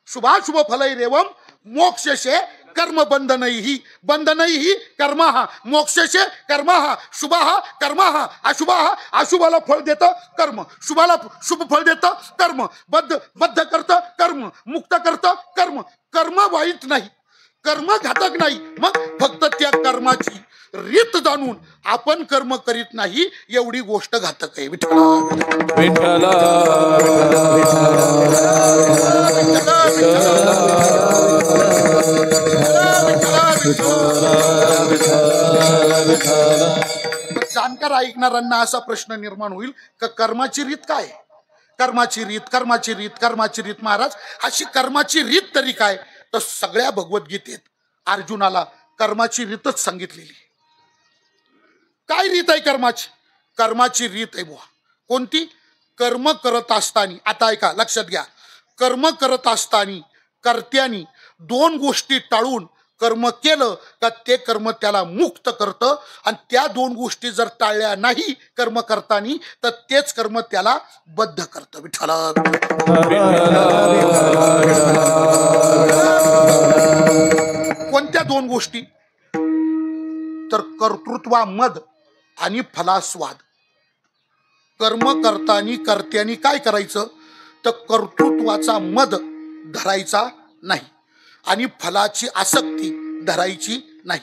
A: शुभाशुभ फलैरेवम मोक्षशे कर्म बंधनैहि बंधनैहि कर्मः मोक्षशे कर्मः शुभः कर्मः अशुभः अशुभाला फळ देतं कर्म, शुभाला शुभ फळ देतं कर्म, बद्ध करतं कर्म, मुक्त करतं कर्म. कर्म वाईट नाही, कर्म घातक नाही. मग फक्त त्या कर्माची रीत जाणून आपण कर्म करीत नाही एवढी गोष्ट घातक आहे. विठ्ठला जाणकार ऐकणाऱ्यांना असा प्रश्न निर्माण होईल का कर्माची रीत काय? कर्माची रीत कर्माची रीत कर्माची रीत. महाराज अशी कर्माची रीत तरी काय? तर सगळ्या भगवद्गीतेत अर्जुनाला कर्माची रीतच सांगितलेली. काय रीत आहे कर्माची? कर्माची रीत आहे बुवा कोणती? कर्म करत असताना, आता ऐका लक्षात घ्या, कर्म करत असताना कर्त्यानी दोन गोष्टी टाळून कर्म केलं का ते कर्म त्याला मुक्त करतं, आणि त्या दोन गोष्टी जर टाळल्या नाही कर्म करताना तर तेच कर्म त्याला बद्ध करतं. विठ्ठला कोणत्या दोन गोष्टी? तर कर्तृत्वामद आणि फलास्वाद. कर्म करताना कर्त्यानी काय करायचं? तर कर्तृत्वाचा मद धरायचा नाही आणि फलाची आसक्ती धरायची नाही.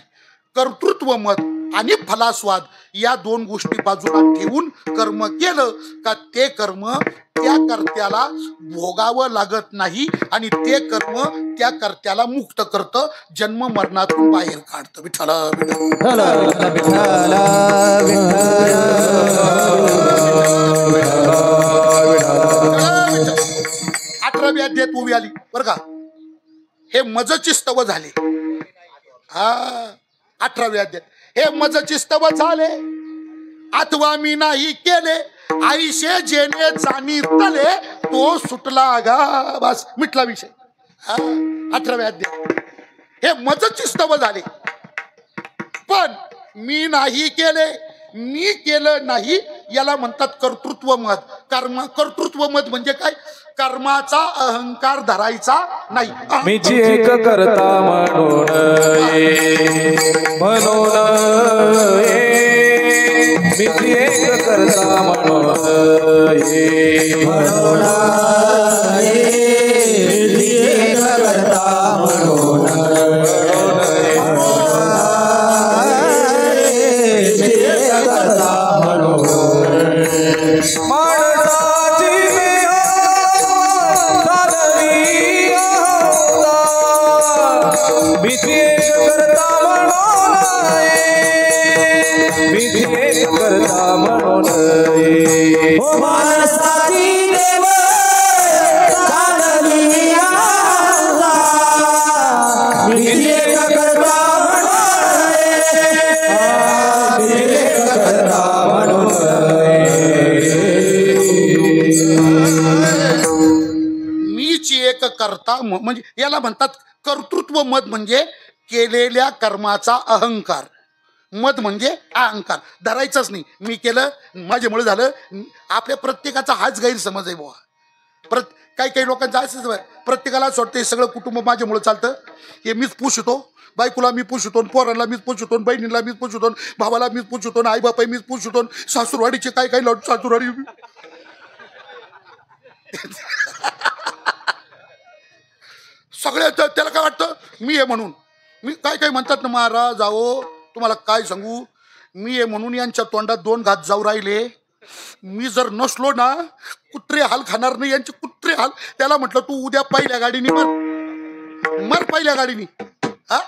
A: कर्तृत्व मद आणि फलास्वाद या दोन गोष्टी बाजूला ठेवून कर्म केलं का ते कर्म त्या कर्त्याला भोगावं लागत नाही आणि ते कर्म त्या कर्त्याला मुक्त करतं, जन्म मरणातून बाहेर काढतं. विठ्ठला 11व्या अध्यायात उभी आली बरं का. हे मजची स्तव झाले. हा 18व्या अध्यायात हे मजची स्तव झाले, अथवा मी नाही केले आईशे जेने जाणी तले तो सुटला गा. बस मिटला विषय. हा 18व्या अध्यायात हे मजची स्तव झाले, पण मी नाही केले, मी केलं नाही याला म्हणतात कर्तृत्व मत. कर्तृत्व मत म्हणजे काय? कर्माचा अहंकार धरायचा नाही.
B: मीची एक करता म्हणून मीची एक करता म्हणून
A: करता म्हणजे याला म्हणतात कर्तृत्व मद. म्हणजे केलेल्या कर्माचा अहंकार. मद म्हणजे अहंकार धरायचाच नाही. मी केलं माझ्यामुळे झालं. आपल्या प्रत्येकाचा हाच गैरसमज आहे बुवा. काही लोकांचा असंच प्रत्येकाला असं वाटतं सगळं कुटुंब माझ्यामुळे चालतं. हे मीच पुषतो, बायकोला मी पुषतो, पोराला मीच पुषतो, बहिणीला मीच पुषतो, भावाला मीच पुषतो, आई बापाई मीच पुषतो, सासूरवाडीचे काही लढ सासूरवाडी सगळ्या. त्याला काय वाटतं मी आहे म्हणून. मी काय म्हणतात ना महाराज, अहो तुम्हाला काय सांगू, मी आहे म्हणून यांच्या तोंडात दोन घात जाऊ राहिले. मी जर नसलो ना कुत्रे हाल खाणार नाही यांचे कुत्रे हाल. त्याला म्हटलं तू उद्या पहिल्या गाडीने मर पहिल्या गाडीने. हा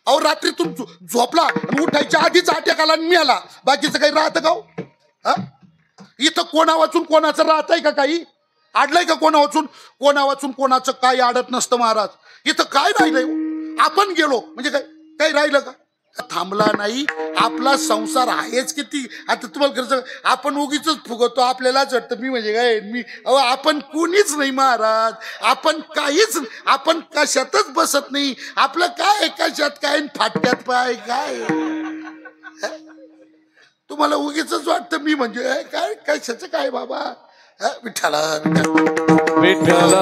A: अहो रात्रीतून झोपला उठायच्या आधीच अटॅक आला मी आला. बाकीचं काही राहतं का? हा इथं कोणा वाचून कोणाचं राहत आहे का? काही आडलंय का कोणा वाचून कोणाचं काही आडत नसतं महाराज. इथं काय राहिलंय? आपण गेलो म्हणजे काय राहिलं का? थांबला नाही. आपला संसार आहेच किती. आता तुम्हाला खरं सांगू, आपण उगीच फुगवतो. आपल्यालाच वाटतं मी म्हणजे काय मी. अहो आपण कुणीच नाही महाराज. आपण काहीच, आपण कशातच बसत नाही. आपलं काय कशात काय फाटक्यात पाय काय. तुम्हाला उगीच वाटतं मी म्हणजे काय कशाचं काय बाबा. विठ्ठला
B: विठ्ठला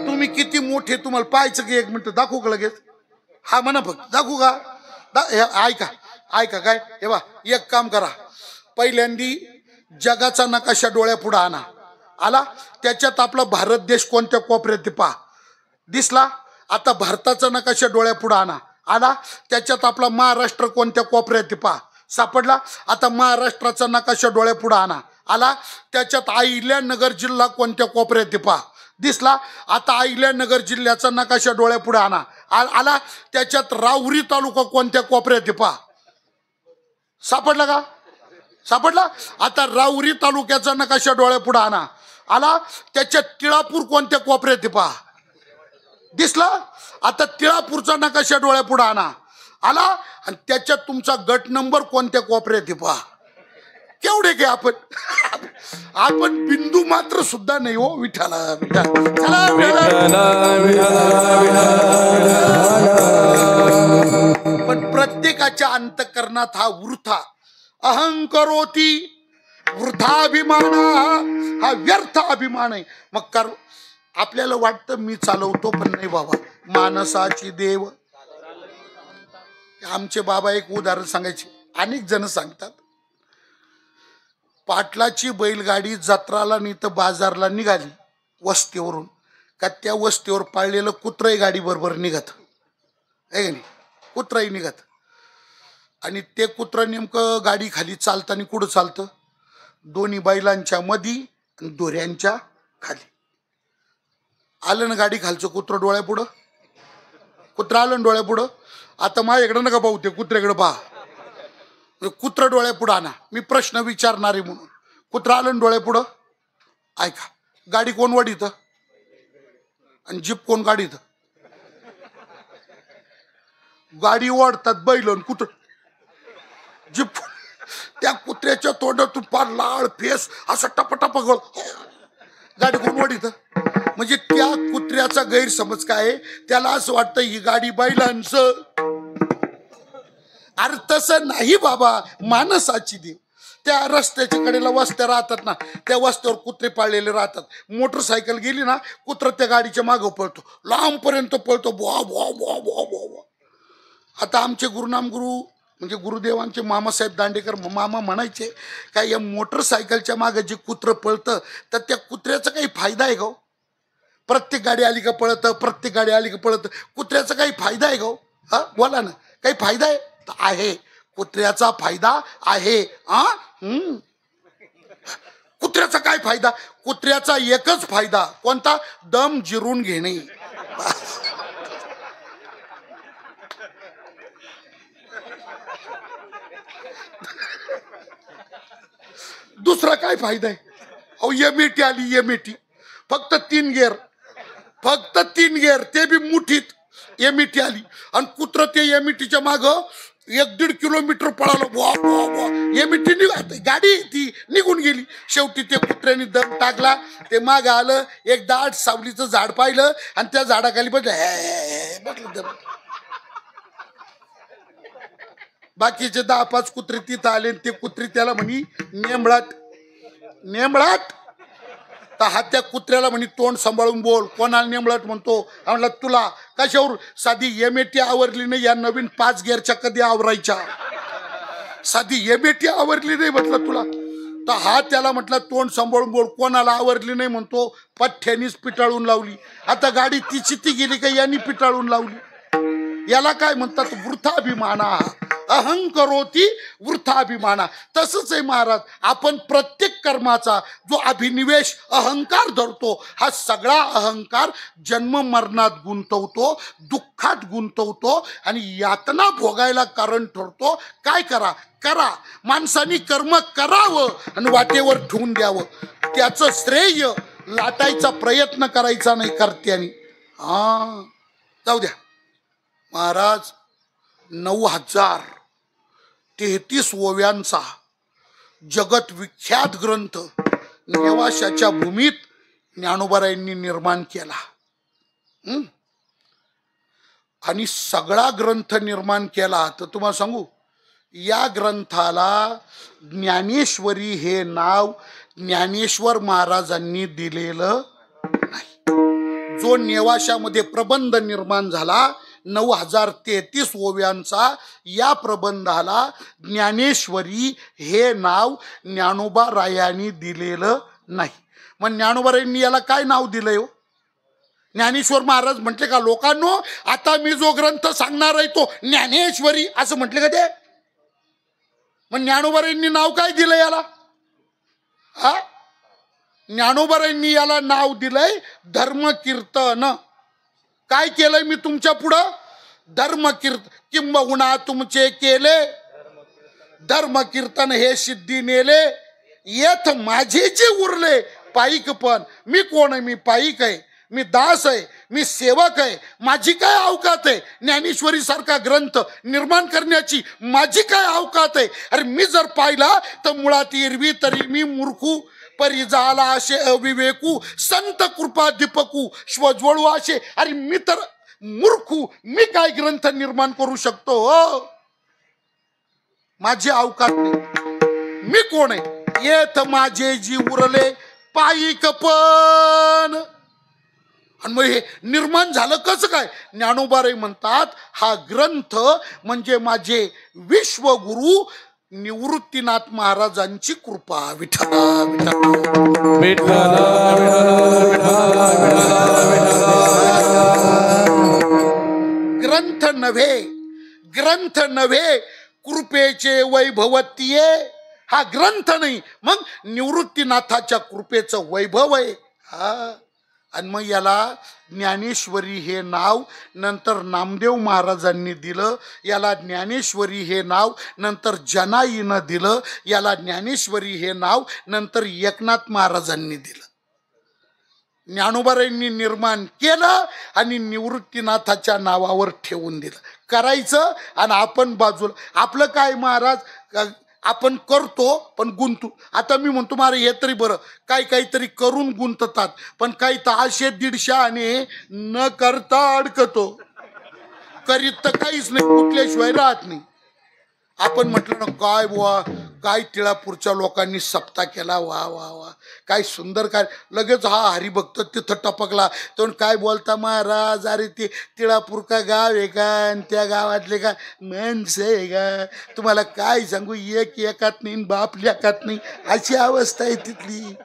A: तुम्ही किती मोठे. तुम्हाला पाहायचं की 1 मिनिट दाखवू का लगेच. हा म्हणा फक्त दाखवू का. ऐका ऐका काय हे बा. एक काम करा, पहिल्यांदी जगाचा नकाशा डोळ्यापुढे आणा. आला त्याच्यात आपला भारत देश कोणत्या कोपऱ्यात पहा. दिसला. आता भारताचा नकाशा डोळ्यापुढे आणा. आला त्याच्यात आपला महाराष्ट्र कोणत्या कोपऱ्यात पहा. सापडला. आता महाराष्ट्राचा नकाशा डोळ्यापुढे आणा. आला त्याच्यात अहिल्यानगर जिल्हा कोणत्या कोपऱ्यात पहा. दिसला. आता अहिल्यानगर जिल्ह्याचा नकाशा डोळ्यापुढे आणा. आला त्याच्यात राहुरी तालुका कोणत्या कोपऱ्यात पहा. सापडला का. सापडला. आता राहुरी तालुक्याचा नकाशा डोळ्यापुढे आणा. आला त्याच्यात तिळापूर कोणत्या कोपऱ्यात पहा. दिसला. आता तिळापूरचा नकाशा डोळ्यापुढे आणा. आला आणि त्याच्यात तुमचा गट नंबर कोणत्या कोपऱ्यात पहा. केवढे काय आपण. आपण बिंदू मात्र सुद्धा नाही हो. विठ्ठला पण प्रत्येकाच्या अंतःकरणात हा वृथा अहंकरोती वृथाभिमान हा व्यर्थ अभिमान आहे. मग कर आपल्याला वाटतं मी चालवतो पण नाही बाबा. मानसाची देव. आमचे बाबा एक उदाहरण सांगायचे. अनेक जण सांगतात. पाटलाची बैलगाडी जत्राला नाही तर बाजारला निघाली वस्तीवरून का त्या वस्तीवर पाळलेलं कुत्रही गाडी बरोबर निघत आहे का नाही. कुत्रही निघत. आणि ते कुत्र नेमकं गाडी खाली चालताना कुठं चालतं. दोन्ही बैलांच्या मधी आणि दोऱ्यांच्या खाली. आलं ना गाडी खालचं कुत्र डोळ्यापुढं. कुत्र आलं ना डोळ्यापुढं. आता माझ्याकडं नका पाहू ते कुत्र्याकडं पहा. कुत्र डोळ्यापुढं आणा. मी प्रश्न विचारणारे म्हणून. कुत्र आलं ना डोळ्यापुढं. ऐका गाडी कोण वडीत आणि जीप कोण गाडीत. गाडी ओढतात बैल आणि कुत्र जीप. त्या कुत्र्याच्या तोंडातून फार लाळ फेस असं टपटप गळ. गाडी कोण वडीत. म्हणजे त्या कुत्र्याचा गैरसमज काय. त्याला असं वाटतं ही गाडी बैलांचं. अरे तसं नाही बाबा. मानसाची देव. त्या रस्त्याच्या कडेला वस्त्या राहतात ना. त्या वस्त्यावर कुत्रे पाळलेले राहतात. मोटरसायकल गेली ना कुत्र त्या गाडीच्या मागं पळतो. लांबपर्यंत पळतो. बुवा बुवा बुवा बुवा बुवा. आता आमचे गुरुनाम गुरु म्हणजे गुरुदेवांचे मामासाहेब दांडेकर मामा म्हणायचे काय या मोटरसायकलच्या मागे जे कुत्र पळतं तर त्या कुत्र्याचा काही फायदा आहे का. प्रत्येक गाडी आली का पळतं. प्रत्येक गाडी आली का पळतं. कुत्र्याचा काही फायदा आहे का. हा बोला ना. काही फायदा आहे. आहे कुत्र्याचा फायदा आहे. कुत्र्याचा काय फायदा. कुत्र्याचा एकच फायदा कोणता. दम जिरून घेणे. दुसरा काय फायदा आहे. अहो एमएटी आली. एमएटी फक्त 3 गिअर. फक्त 3 गिअर ते बी मुठीत. एमएटी आली आणि कुत्र ते एमएटीच्या माग 1-1.5 किलोमीटर पळालं. एमएटी गाडी ती निघून गेली. शेवटी ते कुत्र्याने दम टाकला. ते माग आलं. एक दाट सावलीचं झाड पाहिलं आणि त्या झाडाखाली बसलं. बाकीचे 10-5 कुत्रे तिथं आले. ते कुत्री त्याला म्हणी नेमळाट. नेमळाट. तर हा त्या कुत्र्याला म्हणे तोंड सांभाळून बोल. कोणाला नेमळाट म्हणतो. म्हणला तुला कशावर. साधी एमएटी आवरली नाही. या नवीन 5 गिअरच्या कधी आवरायच्या. साधी एमएटी आवरली नाही म्हटलं तुला. तर हा त्याला म्हटलं तोंड सांभाळून बोल. कोणाला आवरली नाही म्हणतो. पठ्ठ्यानीच पिटाळून लावली. आता गाडी तिची ती गेली का यांनी पिटाळून लावली. याला काय म्हणतात वृथाभिमाना. अहंकरोती वृथाभिमाना. तसंच आहे महाराज. आपण प्रत्येक कर्माचा जो अभिनिवेश अहंकार धरतो हा सगळा अहंकार जन्म मरणात गुंतवतो. दुःखात गुंतवतो आणि यातना भोगायला कारण ठरतो. काय करा करा. माणसाने कर्म करावं आणि वाटेवर ठेवून द्यावं. त्याचं श्रेय लाटायचा प्रयत्न करायचा नाही कर्त्याने. जाऊ द्या महाराज. 9,033 ओव्यांचा जगत विख्यात ग्रंथ नेवाशाच्या भूमीत ज्ञानोबारायांनी निर्माण केला. आणि सगळा ग्रंथ निर्माण केला. तर तुम्हाला सांगू, या ग्रंथाला ज्ञानेश्वरी हे नाव ज्ञानेश्वर महाराजांनी दिलेलं नाही. जो नेवाशामध्ये प्रबंध निर्माण झाला 9,033 ओव्यांचा, या प्रबंधाला ज्ञानेश्वरी हे नाव ज्ञानोबा रायांनी दिलेलं नाही. मग ज्ञानोबा रायांनी याला काय नाव दिलंय हो? ज्ञानेश्वर महाराज म्हटले का लोकांनो आता मी जो ग्रंथ सांगणार आहे तो ज्ञानेश्वरी असं म्हटले का ते? मग ज्ञानोबारायांनी नाव काय दिलं याला? ज्ञानोबारायांनी याला नाव दिलंय धर्मकीर्तन. काय केलंय मी तुमच्या पुढं? धर्मकीर्तन. किंबहुना तुमचे केले धर्मकीर्तन हे सिद्धी नेले, येथ माझे जे उरले पाईक. पण मी कोण आहे? मी पाईक आहे, मी दास आहे, मी सेवक आहे. माझी काय अवकात आहे ज्ञानेश्वरी सारखा ग्रंथ निर्माण करण्याची? माझी काय अवकात आहे? अरे मी जर पाहिला तर मुळात इरवी तरी मी मूर्खू, परी झाला असे अविवेकू, संत कृपा दीपकू स्वज्वळू असे. अरे मी तर मूर्खू, मी काय ग्रंथ निर्माण करू शकतो? माझी अवकात नाही. मी कोण आहे? येथ माझे जी उरले पाईक पण. आणि मग हे निर्माण झालं कसं काय? ज्ञानोबाराय म्हणतात हा ग्रंथ म्हणजे माझे विश्वगुरु निवृत्तीनाथ महाराजांची कृपा. विठ्ठला ग्रंथ नव्हे कृपेचे वैभवतीये. हा ग्रंथ नाही, मग निवृत्तीनाथाच्या कृपेचं वैभव आहे. आणि मग याला ज्ञानेश्वरी हे नाव नंतर नामदेव महाराजांनी दिलं. याला ज्ञानेश्वरी हे नाव नंतर जनाईनं दिलं. याला ज्ञानेश्वरी हे नाव नंतर एकनाथ महाराजांनी दिलं. ज्ञानोबारायांनी निर्माण केलं आणि निवृत्तीनाथाच्या नावावर ठेवून दिलं. करायचं आणि आपण बाजूला. आपलं काय महाराज, आपण करतो पण गुंतू. आता मी म्हणतो मारे हे तरी बरं, काहीतरी करून गुंततात, पण काही तर 100-150 आणि न करता अडकतो. करीत तर काहीच नाही, कुठल्याशिवाय राहत नाही. आपण म्हटलं ना काय बुवा, काय तिळापूरच्या लोकांनी सप्ताह केला, वा वा वा काय सुंदर. काय लगेच हा हरिभक्त तिथं टपकला. तो काय बोलता महाराज, अरे ते तिळापूर का गाव आहे का, आणि त्या गावातले का माणसं आहे का? तुम्हाला काय सांगू, एक एकात नाही बाप लेकात नाही अशी अवस्था आहे तिथली.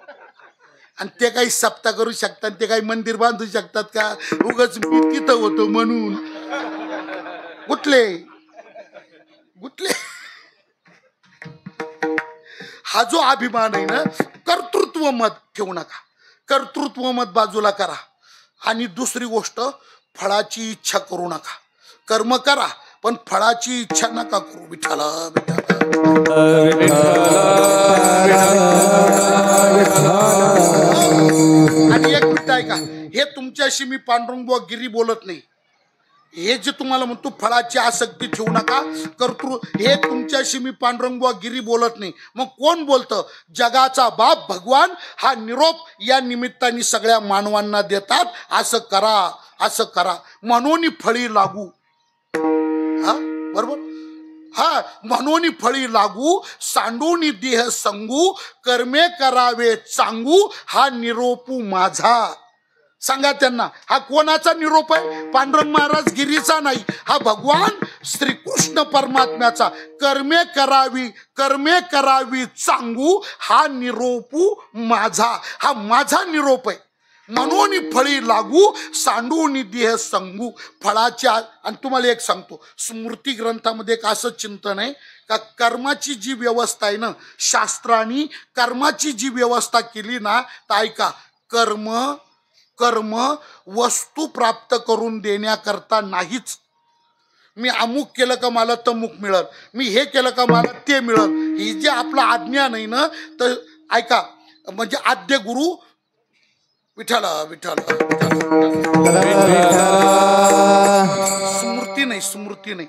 A: आणि ते काही सप्ताह करू शकतात, ते काही मंदिर बांधू शकतात का? उगाच मी तिथं होतो म्हणून. कुठले हा जो अभिमान आहे ना, कर्तृत्व मत ठेवू नका. कर्तृत्व मत बाजूला करा. आणि दुसरी गोष्ट, फळाची इच्छा करू नका. कर्म करा पण फळाची इच्छा नका करू. विठ्ठला आणि एक मिनिट आहे का, हे तुमच्याशी मी पांडुरंग गिरी बोलत नाही. हे जे तुम्हाला म्हणतो फळाची आसक्ती ठेवू नका, हे तुमच्याशी मी पांडुरंग गिरी बोलत नाही. मग कोण बोलतं? जगाचा बाप भगवान हा निरोप या निमित्ताने सगळ्या मानवांना देतात. असं करा, असं करा म्हणून फळी लागू. हा बरोबर. हा म्हणून फळी लागू, सांडून देह संगू, कर्मे करावे चांगू, हा निरोपू माझा. सांगा त्यांना, हा कोणाचा निरोप आहे? पांडुरंग महाराज गिरीचा नाही, हा भगवान श्रीकृष्ण परमात्म्याचा. कर्मे करावी चांगू, हा निरोपू माझा. हा माझा निरोप आहे. म्हणून फळी लागू, सांडून देह संगू. फळाच्या. आणि तुम्हाला एक सांगतो, स्मृती ग्रंथामध्ये एक असं चिंतन आहे का कर्माची जी व्यवस्था आहे ना, शास्त्रांनी कर्माची जी व्यवस्था केली ना, तर ऐका, कर्म वस्तू प्राप्त करून देण्याकरता नाहीच. मी अमुक केलं का मला तमुक मिळल, मी हे केलं का मला ते मिळल, ही जे आपला आज्ञा नाही ना, तर ऐका, म्हणजे आद्य गुरु विठ्ठला स्मृती नाही.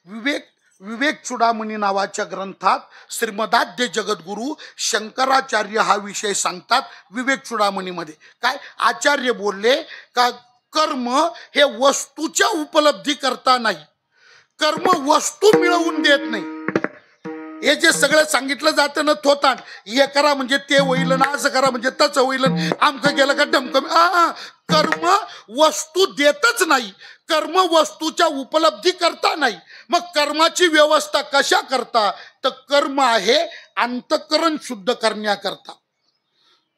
A: विवेक विवेक चुडामणी नावाच्या ग्रंथात श्रीमदाद्य जगद्गुरु शंकराचार्य हा विषय सांगतात. विवेक चुडामणीमध्ये काय आचार्य बोलले का कर्म हे वस्तूच्या उपलब्धी करता नाही, कर्म वस्तू मिळवून देत नाही. हे जे सगळं सांगितलं जातं ना थोतांड, हे करा म्हणजे ते होईल ना, असं करा म्हणजे तसं होईल, आमकं गेलं का डमकं. कर्म वस्तू देतच नाही, कर्म वस्तूच्या उपलब्धी करता नाही. मग कर्माची व्यवस्था कशा करता, तर कर्म आहे अंतःकरण शुद्ध करण्याकरता.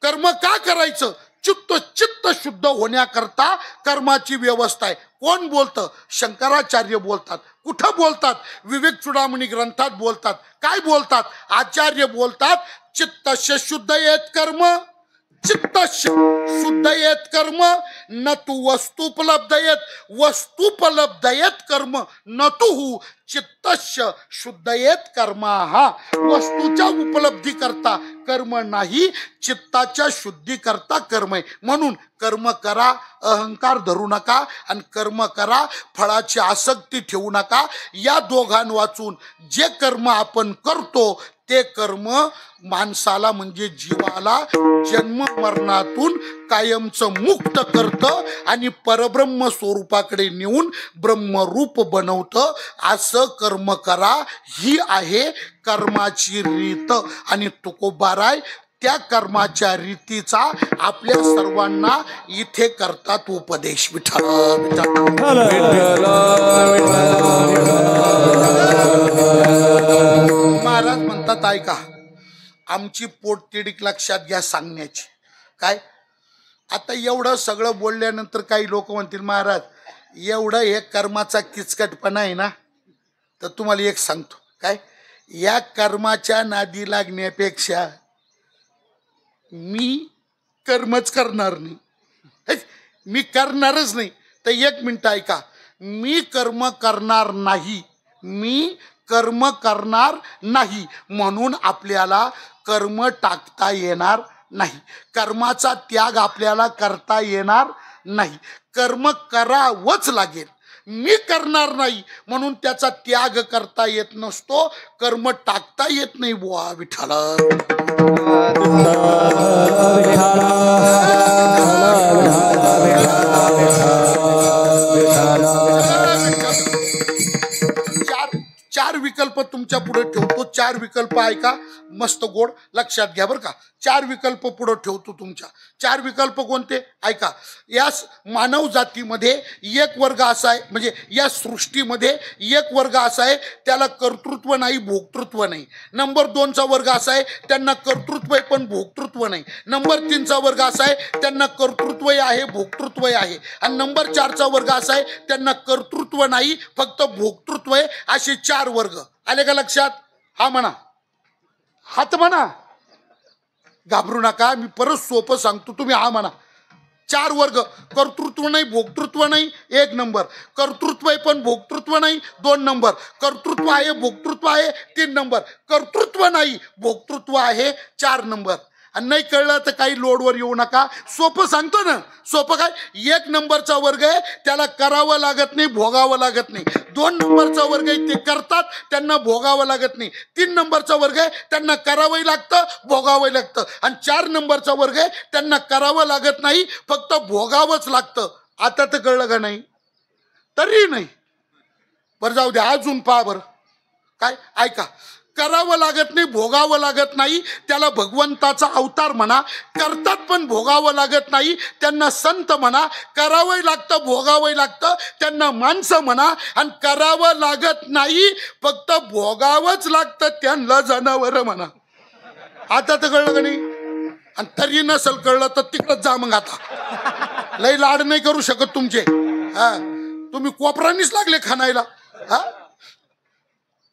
A: कर्म का करायचं, चित्त शुद्ध होण्याकरता कर्माची व्यवस्था आहे. कोण बोलतं, शंकराचार्य बोलतात. कुठं बोलतात, विवेक चुडामणी ग्रंथात बोलतात. काय बोलतात, आचार्य बोलतात, चित्तस्य शुद्ध येत कर्म, चित्तस्य शुद्ध येत कर्म, न तू वस्तुपलब्ध येत, वस्तुपलब्ध कर्म, न तू चित्तस्य शुद्ध येत कर्म. हा वस्तूच्या उपलब्धी करता कर्म नाही, चित्ताच्या शुद्धी करता कर्म आहे. म्हणून कर्म करा, अहंकार धरू नका, आणि कर्म करा, फळाची आसक्ती ठेवू नका. या दोघां वाचून जे कर्म आपण करतो ते कर्म माणसाला म्हणजे जीवाला जन्म मरणातून कायमचं मुक्त करतं आणि परब्रह्म स्वरूपाकडे नेऊन ब्रह्मरूप बनवतं. असं कर्म करा, ही आहे कर्माची रीत. आणि तुकोबाराय त्या कर्माच्या रीतीचा आपल्या सर्वांना इथे करतात उपदेश. विठ्ठल महाराज म्हणतात, ऐका, आमची पोटतिडीक लक्षात घ्या सांगण्याची. काय आता एवढं सगळं बोलल्यानंतर काही लोक म्हणतील, महाराज एवढं हे कर्माचा किचकटपणा आहे ना, तर तुम्हाला एक सांगतो, काय या कर्माच्या नादी लागण्यापेक्षा मी कर्मच करणार नाही, मी करणारच नाही. तर एक मिनिट ऐका, मी कर्म करणार नाही, मी कर्म करणार नाही म्हणून आपल्याला कर्म टाकता येणार नाही, कर्माचा त्याग आपल्याला करता येणार नाही. कर्म करावंच लागेल. मी करणार नाही म्हणून त्याचा त्याग करता येत नसतो, कर्म टाकता येत नाही. बुवा विठ्ठल चार विकल्प तुमच्या पुढे ठेवतो. चार विकल्प ऐका, मस्त गोड लक्षात घ्या बरं का. चार विकल्प पुढे ठेवतो तुमच्या. चार विकल्प कोणते ऐका. या मानव जातीमध्ये एक वर्ग असा आहे, म्हणजे या सृष्टीमध्ये एक वर्ग असा आहे त्याला कर्तृत्व नाही, भोक्तृत्व नाही. नंबर 2चा वर्ग असा आहे त्यांना कर्तृत्व आहे पण भोक्तृत्व नाही. नंबर 3चा वर्ग असा आहे त्यांना कर्तृत्व आहे, भोक्तृत्व आहे. आणि नंबर 4चा वर्ग असा आहे त्यांना कर्तृत्व नाही, फक्त भोक्तृत्व आहे. असे चार वर्ग आले का लक्षात. हा म्हणा, हात म्हणा, घाबरू नका, मी परत सोपं सांगतो, तुम्ही हा म्हणा. चार वर्ग, कर्तृत्व नाही, भोक्तृत्व नाही, 1 नंबर. कर्तृत्व आहे पण भोक्तृत्व नाही, 2 नंबर. कर्तृत्व आहे, भोक्तृत्व आहे, 3 नंबर. कर्तृत्व नाही, भोक्तृत्व आहे, 4 नंबर. आणि नाही कळलं तर काही लोडवर येऊ नका, सोपं सांगतो ना. सोपं काय, 1 नंबरचा वर्ग आहे त्याला करावं लागत नाही, भोगावं लागत नाही. 2 नंबरचा वर्ग आहे ते करतात, त्यांना भोगावं लागत नाही. 3 नंबरचा वर्ग आहे त्यांना करावंही लागतं, भोगावंही लागतं. आणि 4 नंबरचा वर्ग आहे त्यांना करावं लागत नाही, फक्त भोगावंच लागतं. आता तर कळलं का नाही, तरी नाही. बरं जाऊ द्या, अजून पहा बरं. काय ऐका, करावं लागत नाही, भोगावं लागत नाही, त्याला भगवंताचा अवतार म्हणा. करतात पण भोगावं लागत नाही, त्यांना संत म्हणा. करावंही लागतं, भोगावंही लागतं, त्यांना माणसं म्हणा. आणि करावं लागत नाही, फक्त भोगावंच लागतं, त्यांना जनावर म्हणा. आता तर कळलं का नाही. आणि तरी नसेल कळलं तर तिकडंच जा मग. आता लई लाड नाही करू शकत तुमचे. हा, तुम्ही कोपरानीच लागले खाणायला. हा,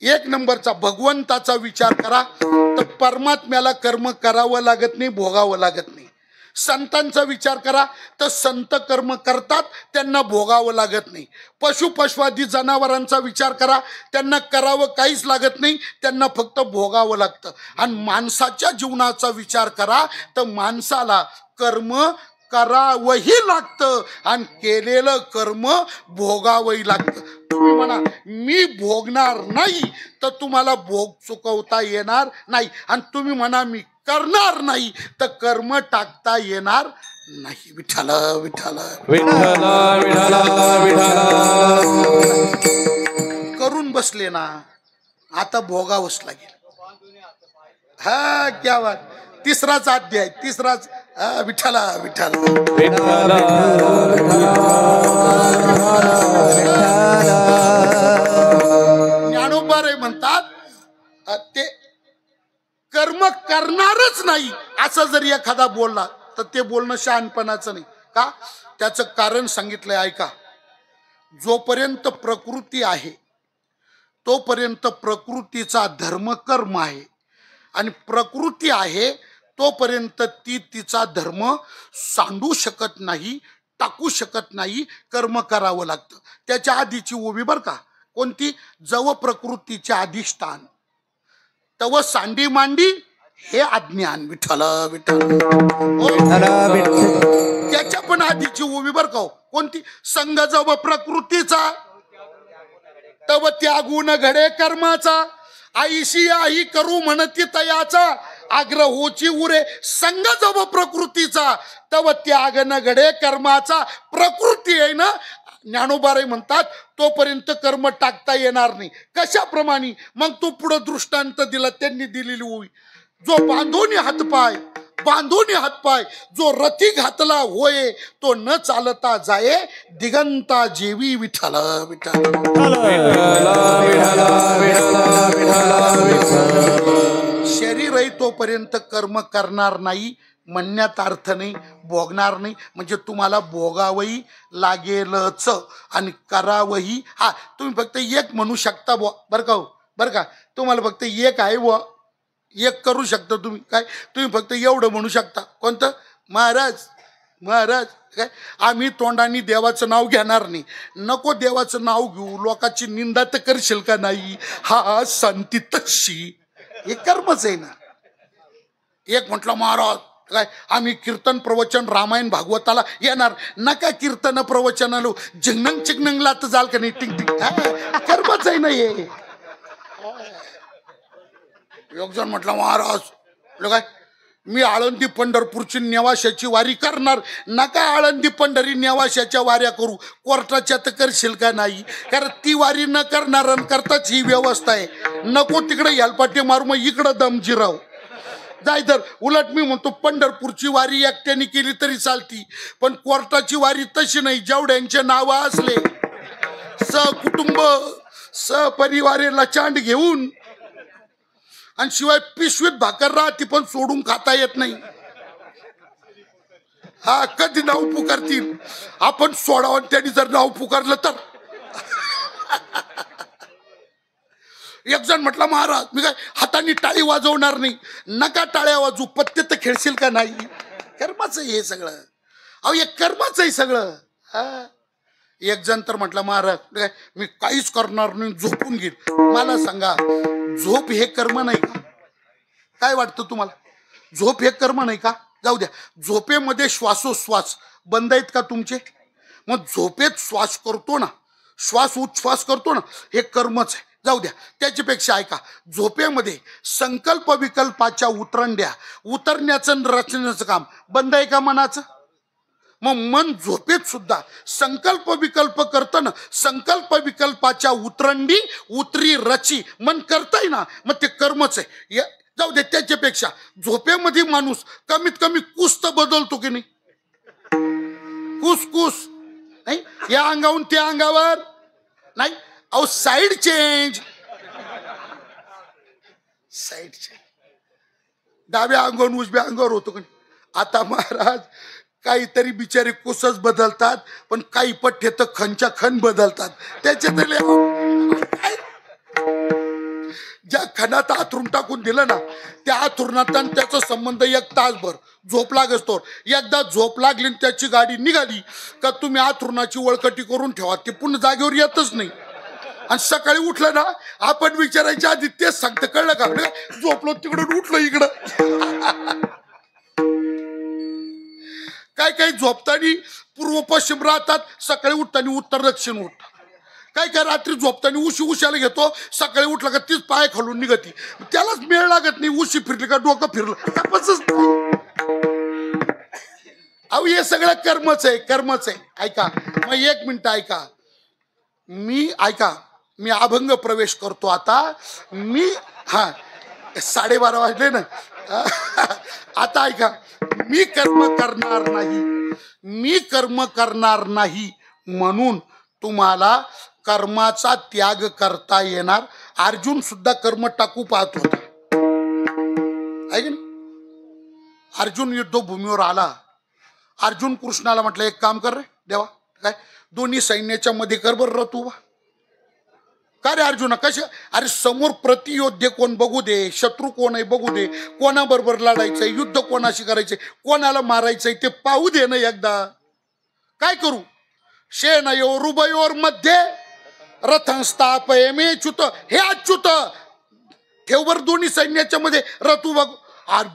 A: 1 नंबरचा भगवंताचा विचार करा तर परमात्म्याला कर्म करावं लागत नाही, भोगावं लागत नाही. संतांचा विचार करा तर संत कर्म करतात, त्यांना भोगावं लागत नाही. पशुपशवादी जनावरांचा विचार करा, त्यांना करावं काहीच लागत नाही, त्यांना फक्त भोगावं लागतं. आणि माणसाच्या जीवनाचा विचार करा तर माणसाला कर्म करावंही लागतं आणि केलेलं कर्म भोगावंही लागतं. तुम्ही म्हणा मी भोगणार नाही तर तुम्हाला भोग चुकवता येणार नाही, आणि तुम्ही म्हणा मी करणार नाही तर कर्म टाकता येणार नाही. विठ्ठल विठ्ठल
B: विठ्ठल विठ्ठल विठ्ठल.
A: करून बसले ना, आता भोगावंच लागेल. हा क्या बात. तिसराच अध्याय, तिसराच. विठ्ठल विठ्ठल
B: विठ्ठल.
A: ज्ञानोबा म्हणतात ते कर्म करणारच नाही असं जर एखादा बोलला तर ते बोलणं शहाणपणाचं नाही. का? त्याचं कारण सांगितलंय, ऐका. जोपर्यंत प्रकृती आहे तोपर्यंत प्रकृतीचा धर्म कर्म आहे, आणि प्रकृती आहे तोपर्यंत ती तिचा धर्म सांडू शकत नाही, टाकू शकत नाही, कर्म करावं लागतं. त्याच्या आधीची उभी बर का, कोणती? जव प्रकृतीचे अधिष्ठान तव सांडी मांडी हे अज्ञान. विठ्ठल विठ्ठल. त्याच्या पण आधीची उभी बर का, कोणती? संग जव प्रकृतीचा तव त्यागून घडे कर्माचा, आईशी आई करू म्हणती तयाचा, आग्रह होची उरे संग जव प्रकृतीचा, तव त्याग न घडे कर्माचा. प्रकृती आहे ना, ज्ञानोबाराय म्हणतात तोपर्यंत कर्म टाकता येणार नाही. कशाप्रमाणे? मग तो पुढे दृष्टांत दिला त्यांनी दिलेली ओवी. जो बांधून हातपाय जो रथी घातला होय, तो न चालता जाये दिगंता जेवी. विठ्ठल विठ्ठल. शरीर आहे तोपर्यंत कर्म करणार नाही म्हणण्यात अर्थ नाही, भोगणार नाही म्हणजे तुम्हाला भोगावंही लागेलच आणि करावंही. हा, तुम्ही फक्त एक म्हणू शकता बुवा, बरं का, बरं का. तुम्हाला फक्त एक आहे बुवा, एक करू शकता तुम्ही. काय? तुम्ही फक्त एवढं म्हणू शकता. कोणतं? महाराज महाराज. काय? आम्ही तोंडाने देवाचं नाव घेणार नाही. नको देवाचं नाव घेऊ, लोकांची निंदा तर करशील का नाही? हा संती तशी हे कर्मच आहे ना. एक म्हटलं महाराज काय आम्ही कीर्तन प्रवचन रामायण भागवताला येणार, नका कीर्तन प्रवचनाला जिंगनंग चिंगनंगला तर जाल का नाही? टिंग टिंग. कर्मच आहे ना हे. एकजण म्हटलं महाराज काय मी आळंदी पंढरपूरची नेवाशाची वारी करणार. नका आळंदी पंढरी नेवाशाच्या वाऱ्या करू, कोर्टाच्या तर करशील का नाही? कारण ती वारी न करणार करताच ही व्यवस्था आहे. नको तिकडे हेलपाटे मारू, मग इकडं दम जिराव जाय. तर उलट मी म्हणतो पंढरपूरची वारी एकट्याने केली तरी चालती, पण कोर्टाची वारी तशी नाही. जेवढ्यांचे नाव असले कुटुंब सपरिवारेला चांड घेऊन, आणि शिवाय पिशवीत भाकर राहती पण सोडून खाता येत नाही. हा, कधी नाव पुकारतील आपण सोडावं, त्यांनी जर नाव पुकारलं तर. एक जण म्हटलं महाराज मी काय हाताने टाळी वाजवणार नाही. नका टाळ्या वाजू, पत्ते तर खेळशील का नाही? कर्मच आहे हे सगळं. अहो हे कर्मच आहे सगळं. हा, एक जण तर म्हटलं महाराज मी काहीच करणार नाही, झोपून घेईल. मला सांगा, झोप हे कर्म नाही का? काय वाटतं तुम्हाला? झोप हे कर्म नाही का? जाऊ द्या, झोपेमध्ये श्वासोश्वास बंद आहेत का तुमचे? मग झोपेत श्वास करतो ना, श्वास उच्छ्वास करतो ना, हे कर्मच आहे. जाऊ द्या, त्याच्यापेक्षा ऐका, झोपेमध्ये संकल्प विकल्पाच्या उतरण्याचं रचण्याचं काम बंद आहे का मनाचं? मग मन झोपेत सुद्धा संकल्प विकल्प करतं ना, संकल्प विकल्पाच्या उतरी रची मन करताय ना, मग ते कर्मच आहे. जाऊ दे, त्याच्यापेक्षा झोपेमध्ये माणूस कमीत कमी कुस तर बदलतो की नाही? कुस नाही, या अंगावरून त्या अंगावर नाही. अहो साईड चेंज, डाव्या अंगावरून उजव्या अंगावर होतो का नाही? आता महाराज काहीतरी बिचारे कुसच बदलतात, पण काही पठ्य तर खनच्या खन बदलतात. त्याच्यातले ज्या खणात आथरून टाकून दिलं ना, त्या आथुरणात त्याचा संबंध 1 तासभर झोप लागतो. एकदा झोप लागली त्याची गाडी निघाली का तुम्ही आथुरणाची वळकटी करून ठेवा, ती पुन्हा जागेवर येतच नाही. आणि सकाळी उठलं ना, आपण विचारायच्या आधी तेच सांगतं, कळलं का? झोपलो तिकडून उठलो इकडं. काय काही झोपताना पूर्व पश्चिम राहतात, सकाळी उठताना उत्तर दक्षिण उठतात. काय काय रात्री झोपताना उशाला घेतो, सकाळी उठला का तीच पाय खालून निघती, त्यालाच मेळ लागत नाही. उशी फिरली का डोकं फिरलं तपासच नाही. अहो हे सगळं कर्मच आहे, कर्मच आहे. ऐका मग एक मिनिट ऐका, मी अभंग प्रवेश करतो आता. मी 12:30 वाजले ना. आता ऐका, मी कर्म करणार नाही म्हणून तुम्हाला कर्माचा त्याग करता येणार. अर्जुन सुद्धा कर्म टाकू पाहत होता, ऐक ना. अर्जुन युद्धभूमीवर आला. अर्जुन कृष्णाला म्हटलं, एक काम कर रे देवा, काय दोन्ही सैन्याच्या मध्ये कर बरं रथ उभा. का रे अर्जुना, कशा? अरे समोर प्रतियोद्धे कोण बघू दे, शत्रू कोण आहे बघू दे, कोणाबरोबर लढायचंय, युद्ध कोणाशी करायचंय, कोणाला मारायचंय ते पाहू दे ना एकदा. काय करू? शेनयोरुभयोर मध्ये रथंस्थापयमेच्युत, हे अच्युत ठेव बर दोन्ही सैन्याच्या मध्ये रथ उभा.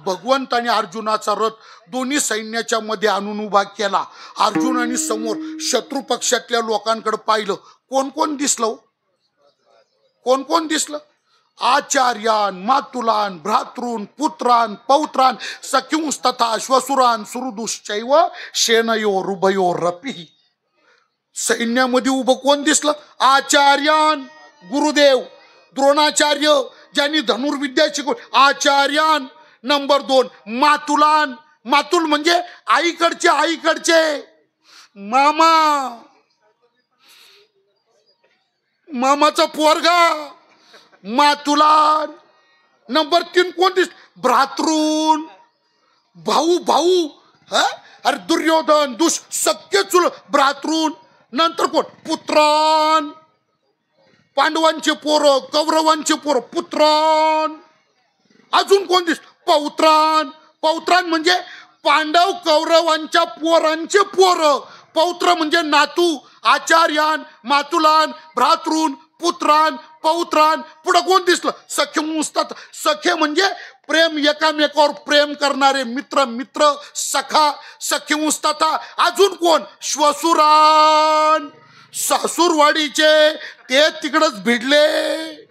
A: भगवंताने अर्जुनाचा रथ दोन्ही सैन्याच्या मध्ये आणून उभा केला. अर्जुनाने समोर शत्रू पक्षातल्या लोकांकडे पाहिलं. कोण कोण दिसलं? कोण कोण दिसलं? आचार्यान, मातुलान, भ्रातॄन, पुत्रान, पौत्रान, सख्युंस्तथा श्वसुरान, सुहृदुश्चैव शेनयोरुभयोरपि. सैन्यामध्ये उभं कोण दिसलं? आचार्यान, गुरुदेव द्रोणाचार्य ज्यांनी धनुर्विद्या शिकवली, आचार्यान. नंबर 2 मातुलान. मातुल म्हणजे आईकडचे मामा, मामाचा पोरगा मातुलान. नंबर 3 कोण दिस? भ्रातृन, भाऊ. अरे दुर्योधन, सख्य चुल भ्रातृन. नंतर कोण? पुत्रान, पांडवांचे पोरं, कौरवांचे पोरं, पुत्रान. अजून कोण दिस? पौत्रान म्हणजे पांडव कौरवांच्या पोरांचे पोरं. पौत्र म्हणजे नातू. आचार्यान, मातुलान, भ्रातृन, पुत्रान, पौत्रान. पुढे कोण दिसलं? सख्यमुस्तात. सख्य म्हणजे प्रेम, एकामेकावर प्रेम करणारे मित्र, सखा, सख्यमुस्तात. अजून कोण? श्वसुरान, सासूरवाडीचे, ते तिकडच भिडले.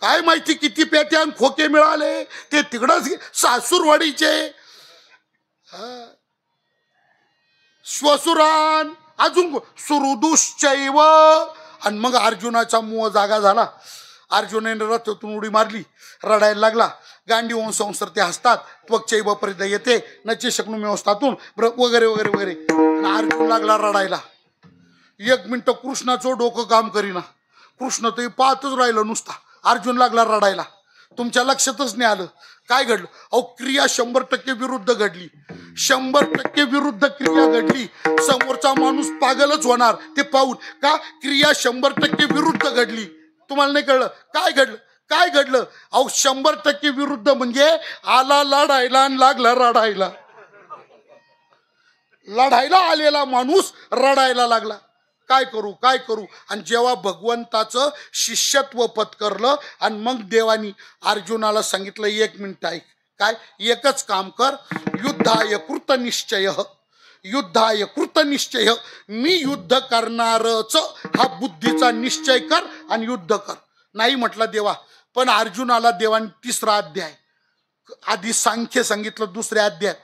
A: काय माहिती किती पेट्यान खोके मिळाले, ते तिकडच सासूरवाडीचे. श्वसुरान. अजून सुहृदुश्चैव. आणि मग अर्जुनाचा मोह जागा झाला. अर्जुनाने रथातून उडी मारली, रडायला लागला. गांडीव संसर ते हसतात, त्वचैव पर्यंत येते, नचे शकणू व्यवस्थातून वगैरे वगैरे वगैरे. अर्जुन लागला रडायला. 1 मिनिट कृष्णाचं डोकं काम करीना. कृष्ण ते पाहतच राहिलं नुसता. अर्जुन लागला रडायला. तुमच्या लक्षातच नाही आलं काय घडलं? अहो क्रिया 100% विरुद्ध घडली. 100% विरुद्ध क्रिया घडली. समोरचा माणूस पागलच होणार ते पाहून. का? क्रिया 100% विरुद्ध घडली. तुम्हाला नाही कळलं काय घडलं? अहो 100% विरुद्ध म्हणजे आला लढायला आणि लागला रडायला. लढायला आलेला माणूस रडायला लागला. काय करू? आणि जेव्हा भगवंताचं शिष्यत्व पत्करलं आणि मग देवानी अर्जुनाला सांगितलं, 1 मिनिट ऐक, काय? एकच काम कर, युद्धाय कृत निश्चय. मी युद्ध करणारच हा बुद्धीचा निश्चय कर आणि युद्ध कर. नाही म्हटलं देवा. पण अर्जुनाला देवाने 3रा अध्याय, आधी सांख्य सांगितलं 2ऱ्या अध्यायात,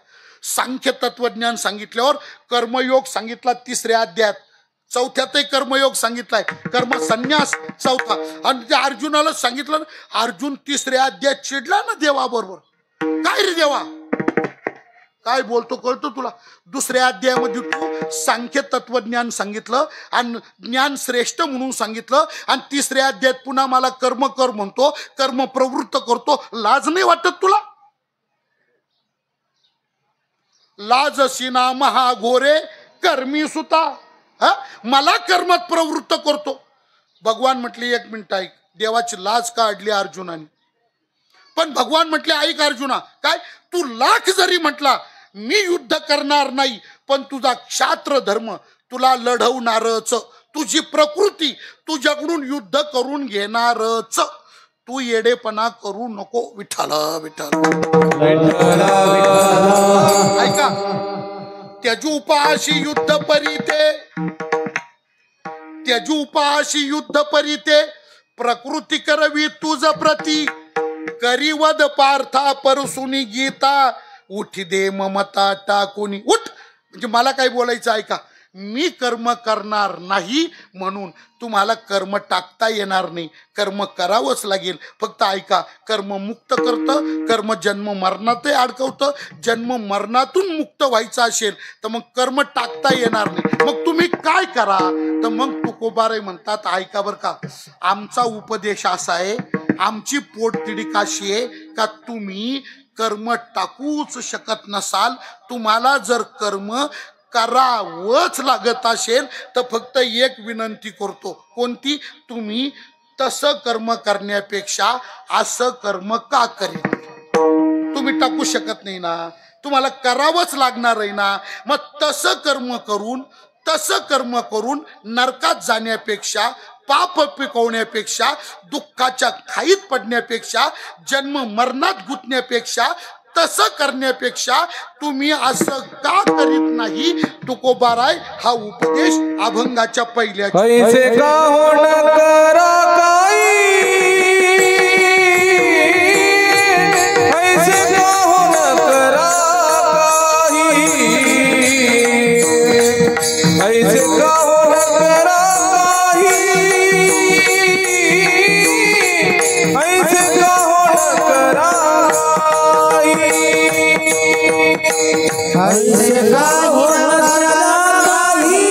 A: सांख्य तत्वज्ञान सांगितल्यावर कर्मयोग सांगितला 3ऱ्या अध्यायात, 4थ्यातही कर्मयोग सांगितलाय, कर्म संन्यास 4था. आणि त्या अर्जुनाला सांगितलं. अर्जुन 3ऱ्या अध्यायात चिडला ना देवाबरोबर. काय रे देवा, काय बोलतो कळतो तुला? 2ऱ्या अध्यायामध्ये तू सांख्य तत्वज्ञान सांगितलं आणि ज्ञान श्रेष्ठ म्हणून सांगितलं, आणि 3ऱ्या अध्यायात पुन्हा मला कर्म कर म्हणतो, कर्म प्रवृत्त करतो. लाज नाही वाटत तुला? लाजसीना महाघोरे कर्मी सुता. मला कर्मात प्रवृत्त करतो. भगवान म्हटले 1 मिनिट ऐक. देवाची लाज काढली अर्जुनाने. पण भगवान म्हटले ऐक अर्जुना, काय? तू लाख जरी म्हटला मी युद्ध करणार नाही, पण तुझा क्षात्र धर्म तुला लढवणारच. तुझी प्रकृती तुझ्याकडून युद्ध करून घेणारच. तू येडेपणा करू नको विठ्ठल विठ्ठल. ऐका, त्यजुपाशी युद्ध परिते, त्यजुपाशी युद्ध परिते, प्रकृती करवी तुझ प्रती, करीवद पार्था परसुनी गीता, उठी दे ममता टाकुनी. उठ म्हणजे मला काय बोलायचं ऐका, मी कर्म करणार नाही म्हणून तुम्हाला कर्म टाकता येणार नाही, कर्म करावंच लागेल. फक्त ऐका, कर्म मुक्त करतं, कर्म जन्म मरणातही अडकवतं. जन्म मरणातून मुक्त व्हायचं असेल तर मग कर्म टाकता येणार नाही. मग तुम्ही काय करा, तर मग तुकोबाराय म्हणतात ऐका बरं का, आमचा उपदेश असा आहे, आमची पोटतिडीक अशी आहे का तुम्ही कर्म टाकूच शकत नसाल. तुम्हाला जर कर्म करावंच लागत असेल तर फक्त एक विनंती करतो, कोणती? तुम्ही तसं कर्म करण्यापेक्षा असं कर्म का करीत? तुम्ही टाकू शकत नाही ना, तुम्हाला करावंच लागणार आहे ना. मग तसं कर्म करून नरकात जाण्यापेक्षा, पाप पिकवण्यापेक्षा, दुःखाच्या खाईत पडण्यापेक्षा, जन्म मरणात गुंतण्यापेक्षा, तसं करण्यापेक्षा तुम्ही असं का करीत नाही? तुकोबाराय हा उपदेश अभंगाच्या पहिल्या
B: कैसे का हो न करा काही, कैसे का हो न करा काही, कैसे का हो न करा काही, कैसे का हो न करा
C: ऐसे का हो काही, ऐसे का हो काही,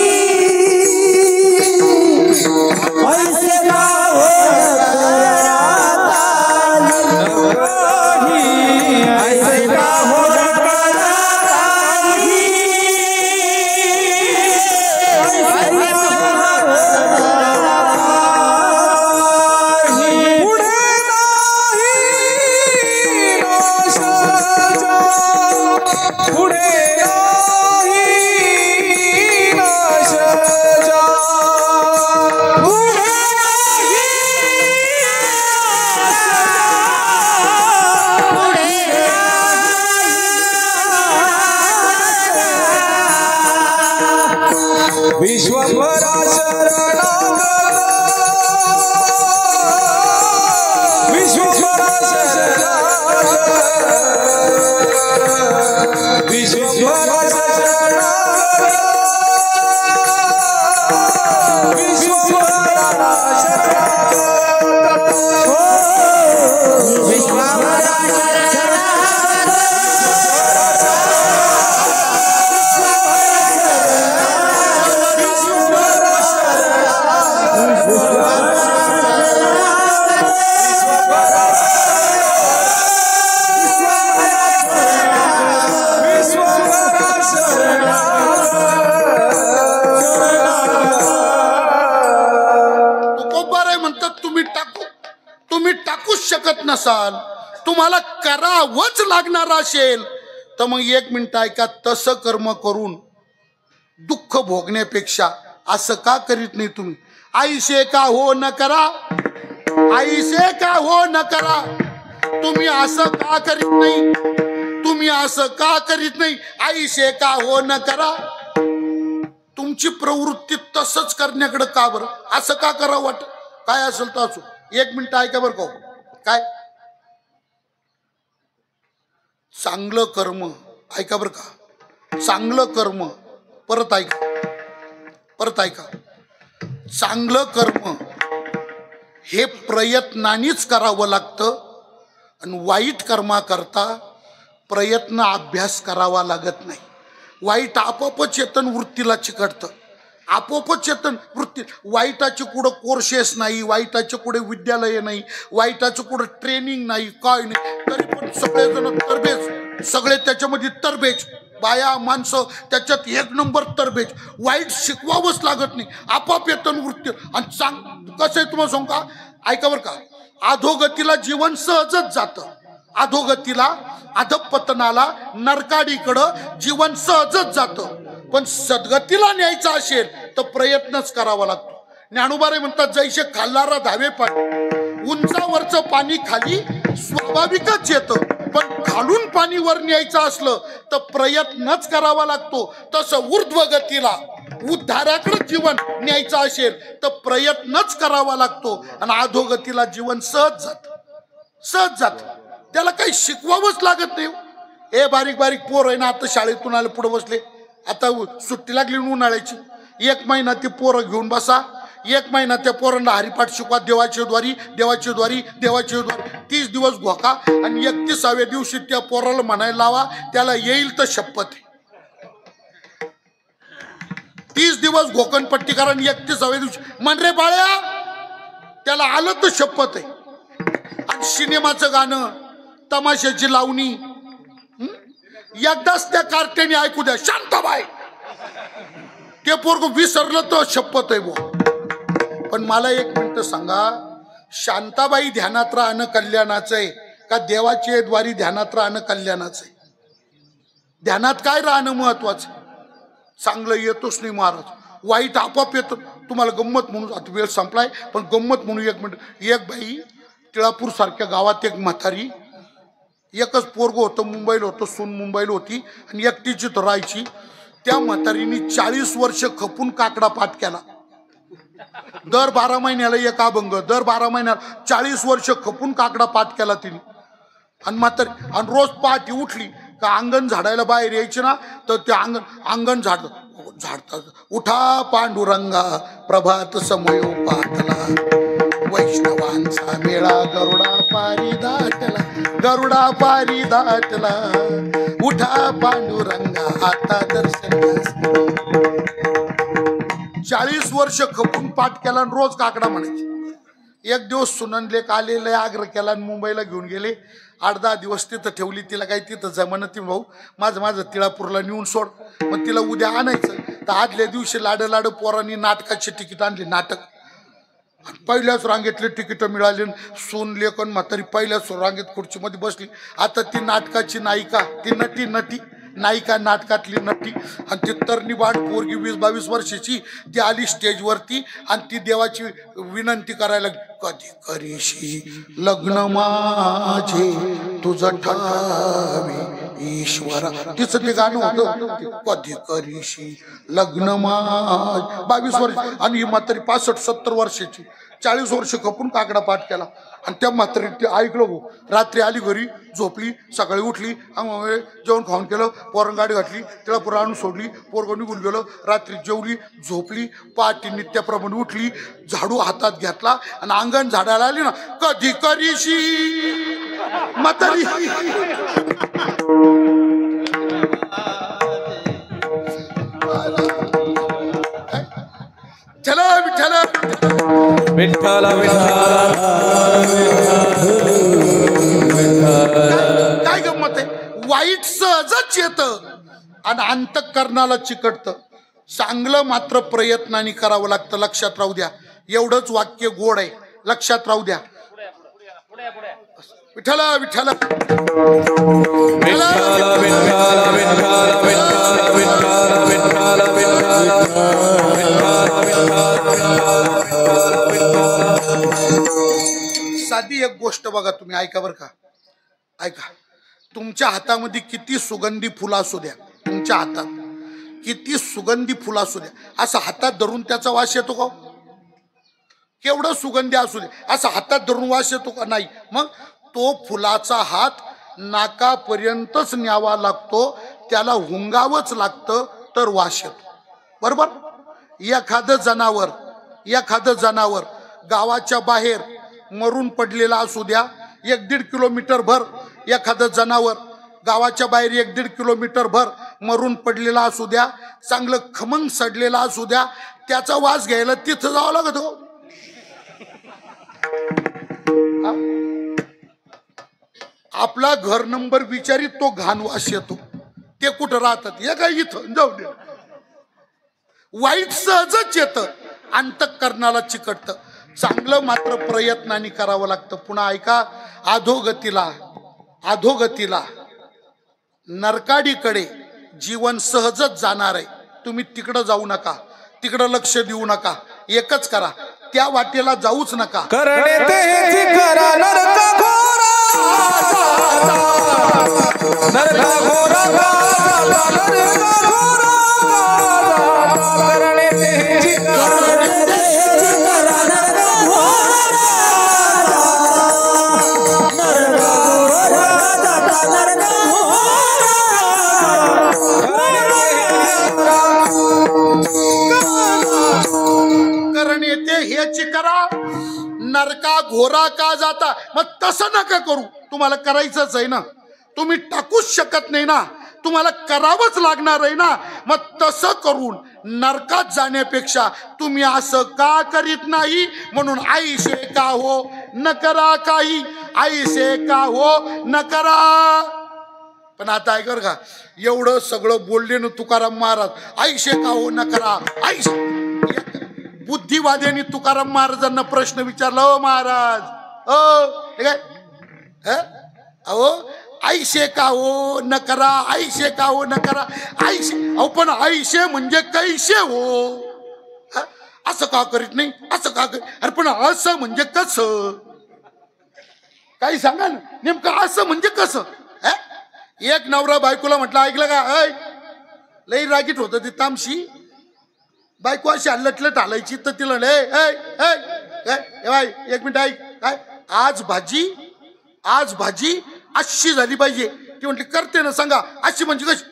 C: ऐसे का हो
B: विश्वभरा शरणागत, विश्वभरा शरणागत, विश्वभरा शरणागत, विश्वभरा शरणागत,
C: विश्वभरा
A: शकत नसाल, तुम्हाला करावंच लागणार असेल तर मग एक मिनिट ऐका, तसं कर्म करून दुःख भोगण्यापेक्षा असं का करीत नाही तुम्ही? ऐसे का हो न करा, ऐसे का हो न करा. तुम्ही असं का करीत नाही? तुम्ही असं का करीत नाही? ऐसे का हो न करा. तुमची प्रवृत्ती तसंच करण्याकडे का बरं? असं का करावं वाटत? काय असेल तर असो. एक मिनिट ऐका बरं का, काय चांगलं कर्म ऐका बरं का, चांगलं कर्म परत ऐका, चांगलं कर्म हे प्रयत्नानेच करावं लागतं आणि वाईट कर्माकरता प्रयत्न अभ्यास करावा लागत नाही. वाईट आपोआपच चेतन वृत्तीला चिकटतं, आपोआपच चेतन वृत्ती. वाईटाचे कुठं कोर्सेस नाही, वाईटाचे कुठे विद्यालय नाही, वाईटाचं कुठं ट्रेनिंग नाही, काय नाही, तरी पण सगळेजण तरबेज, सगळे त्याच्यामध्ये तरबेज, बाया माणसं त्याच्यात एक नंबर तरबेज. वाईट शिकवावंच लागत नाही, आपोआप येतन वृत्ती. आणि कसं आहे तुम्हाला सांगू का, ऐका बरं का, अधोगतीला जीवन सहजच जातं, अधोगतीला अधपतनाला नरकाडीकडं जीवन सहजच जातं. पण सद्गतीला न्यायचं असेल तर प्रयत्नच करावा लागतो. ज्ञानोबारे म्हणतात, जैसे खाल्लारा धावे पाणी, उंचावरचं पाणी खाली स्वाभाविकच येतं, पण खालून पाणी वर न्यायचं असलं तर प्रयत्नच करावा लागतो. तसं ऊर्ध्व गतीला उद्धाराकडे जीवन न्यायचं असेल तर प्रयत्नच करावा लागतो. आणि अधोगतीला जीवन सहज जात, त्याला काही शिकवावंच लागत नाही. हे बारीक बारीक पोर आहे ना, आता शाळेतून आले पुढे बसले, आता सुट्टी लागली उन्हाळ्याची, 1 महिना ती पोरं घेऊन बसा, 1 महिना त्या पोरांना हरिपाठ शिकवा, देवाची द्वारी 30 दिवस घोका, आणि 31व्या दिवशी त्या पोराला म्हणायला लावा त्याला येईल तर शपथ. 30 दिवस घोकणपट्टी करा आणि 31व्या दिवशी म्हण रे बाळ्या त्याला आलं तर शपथ आहे. आणि सिनेमाचं गाणं, तमाशाची लावणी, एकदाच त्या कार्ट्याने ऐकू द्या शांताबाई, ते पोरग विसरलं तर शपथ आहे बुवा. पण मला एक मिनिट सांगा, शांताबाई ध्यानात राहणं कल्याणाचं आहे का देवाची द्वारी ध्यानात राहणं कल्याणाचं आहे? ध्यानात काय राहणं महत्वाचं? चांगलं येतोच नाही महाराज, वाईट आपोआप येतं. तुम्हाला गंमत म्हणून, आता वेळ संपलाय पण गंमत म्हणून 1 मिनिट. एक बाई टिळापूर सारख्या गावात, एक म्हातारी, एकच पोरग होतं, मुंबईला होतं, सून मुंबईला होती आणि एकटीची तर राहायची. त्या म्हातारीने 40 वर्ष खपून काकडा पाठ केला. दर 12 महिन्याला एक अभंग, दर 12 महिन्याला 40 वर्ष खपून काकडा पाठ केला तिने. आणि म्हातारी, आणि रोज पहाटे उठली का अंगण झाडायला बाहेर यायची ना, तर ते अंगण झाडतात. उठा पांडुरंगा प्रभात समयो पाटला, वैष्णवांचा मेळा गरुडा पारी दाटला, उठा पांडुरंगा आता दर्शन. 40 वर्ष खपून पाठ केला आणि रोज काकडा म्हणायची. एक दिवस सुननलेक आलेले आग्रह केला आणि मुंबईला घेऊन गेले. 8-10 दिवस तिथं ठेवली. तिला काही तिथं जमानं, ती भाऊ माझं तिळापूरला नेऊन सोड, मग तिला उद्या आणायचं. तर आदल्या दिवशी लाड पोरांनी नाटकाची तिकीट आणली. नाटक पहिल्याच रांगेतले तिकीट मिळाले. सून लेकन म्हातारी पहिल्याच रांगेत खुर्चीमध्ये बसली. आता ती नाटकाची नायिका, ती नटी नायिका, नाटकातली नटी, आणि ती तरणी बाळ पोरगी 20-22 वर्षाची, ती आली स्टेजवरती आणि ती देवाची विनंती करायला, कधी करीशी लग्न माझे तुझं ठावे ईश्वरा. तिचं ते गाणं होतं, कधी करीशी लग्न माझ. 22 वर्ष, आणि ही म्हातारी 65-70 वर्षाची, 40 वर्ष खपून काकडा पाठ केला. आणि त्या म्हातारी ते ऐकलं भाऊ. रात्री आली घरी, झोपली, सकाळी उठली, जेवण खाऊन केलं, पोरं गाडी घातली, तिला पोरं आणून सोडली, पोरगं निघून गेलं. रात्री जेवली, झोपली, पहाटे नित्याप्रमाणे उठली, झाडू हातात घेतला आणि अंगण झाडायला आली ना, कधी करीशी म्हातारी. चला विठ्ठल
B: विठ्ठल
A: काय गंमत आहे, वाईट सहजच येतं आणि अंतःकरणाला चिकटतं. चांगलं मात्र प्रयत्नाने करावं लागतं. लक्षात राहू द्या, एवढंच वाक्य गोड आहे, लक्षात राहू द्या. विठ्ठल विठ्ठल साधी एक गोष्ट बघा, तुम्ही ऐका बरं का, ऐका. तुमच्या हातामध्ये किती सुगंधी फुलं असू द्या, तुमच्या हातात किती सुगंधी फुलं असू द्या, असं हातात धरून त्याचा वास येतो का? केवढं सुगंधी असू दे, असं हातात धरून वास येतो का? नाही. मग तो फुलाचा हात नाकापर्यंतच न्यावा लागतो, त्याला हुंगावंच लागतं तर वास येतो. बरोबर. एखादं जनावर गावाच्या बाहेर मरून पडलेला असू द्या, 1-1.5 किलोमीटर भर, एखादं जनावर गावाच्या बाहेर 1-1.5 किलोमीटर भर मरून पडलेला असू द्या, चांगलं खमंग सडलेला असू द्या, त्याचा वास घ्यायला तिथं जावं लागत हो. आपला घर नंबर विचारित तो घाण वास येतो. ते कुठं राहतात? हे काय इथं जाऊ दे. वाईट सहजच येतं, अंतःकरणाला चिकटतं. चांगलं मात्र प्रयत्नाने करावं लागतं. पुन्हा ऐका, अधोगतीला नरकाडीकडे जीवन सहजच जाणार आहे. तुम्ही तिकडं जाऊ नका, तिकडं लक्ष देऊ नका. एकच करा, त्या वाटेला जाऊच नका.
B: करणे तेची करा नरका घोरा नरका घोरा नरका घोरा करणे तेची
A: करण येते हेची करा नरका घोरा का जाता. मग तसं नका करू. तुम्हाला करायचंच आहे ना, तुम्ही टाकूच शकत नाही ना, तुम्हाला करावंच लागणार आहे ना. मग तसं करून नरकात जाण्यापेक्षा तुम्ही असं का करीत नाही. म्हणून आईशे का हो न करा काही, आईशे का हो न करा. पण आता ऐकर का, एवढं सगळं बोलले ना तुकाराम महाराज, आईशे का हो न करा आईशे. बुद्धिवाद्यांनी तुकाराम महाराजांना प्रश्न विचारला, हो महाराज अहो आईशे का हो न करा, आईशे का हो न करा आईशे. अहो पण आईशे म्हणजे कैशे हो, असं का करीत नाही, असं का करीत. अरे पण असं म्हणजे कसं, काही सांगा ना नेमकं असं म्हणजे कसं. एक नवरा बायकोला म्हटलं, ऐकलं का, ऐ लई रागीट होत ती तामशी. बायको अशी हल्लटलट हालायची तर तिला एक मिनिट ऐक, काय आज भाजी अशी झाली पाहिजे. ती म्हटली करते ना, सांगा अशी म्हणजे कशी.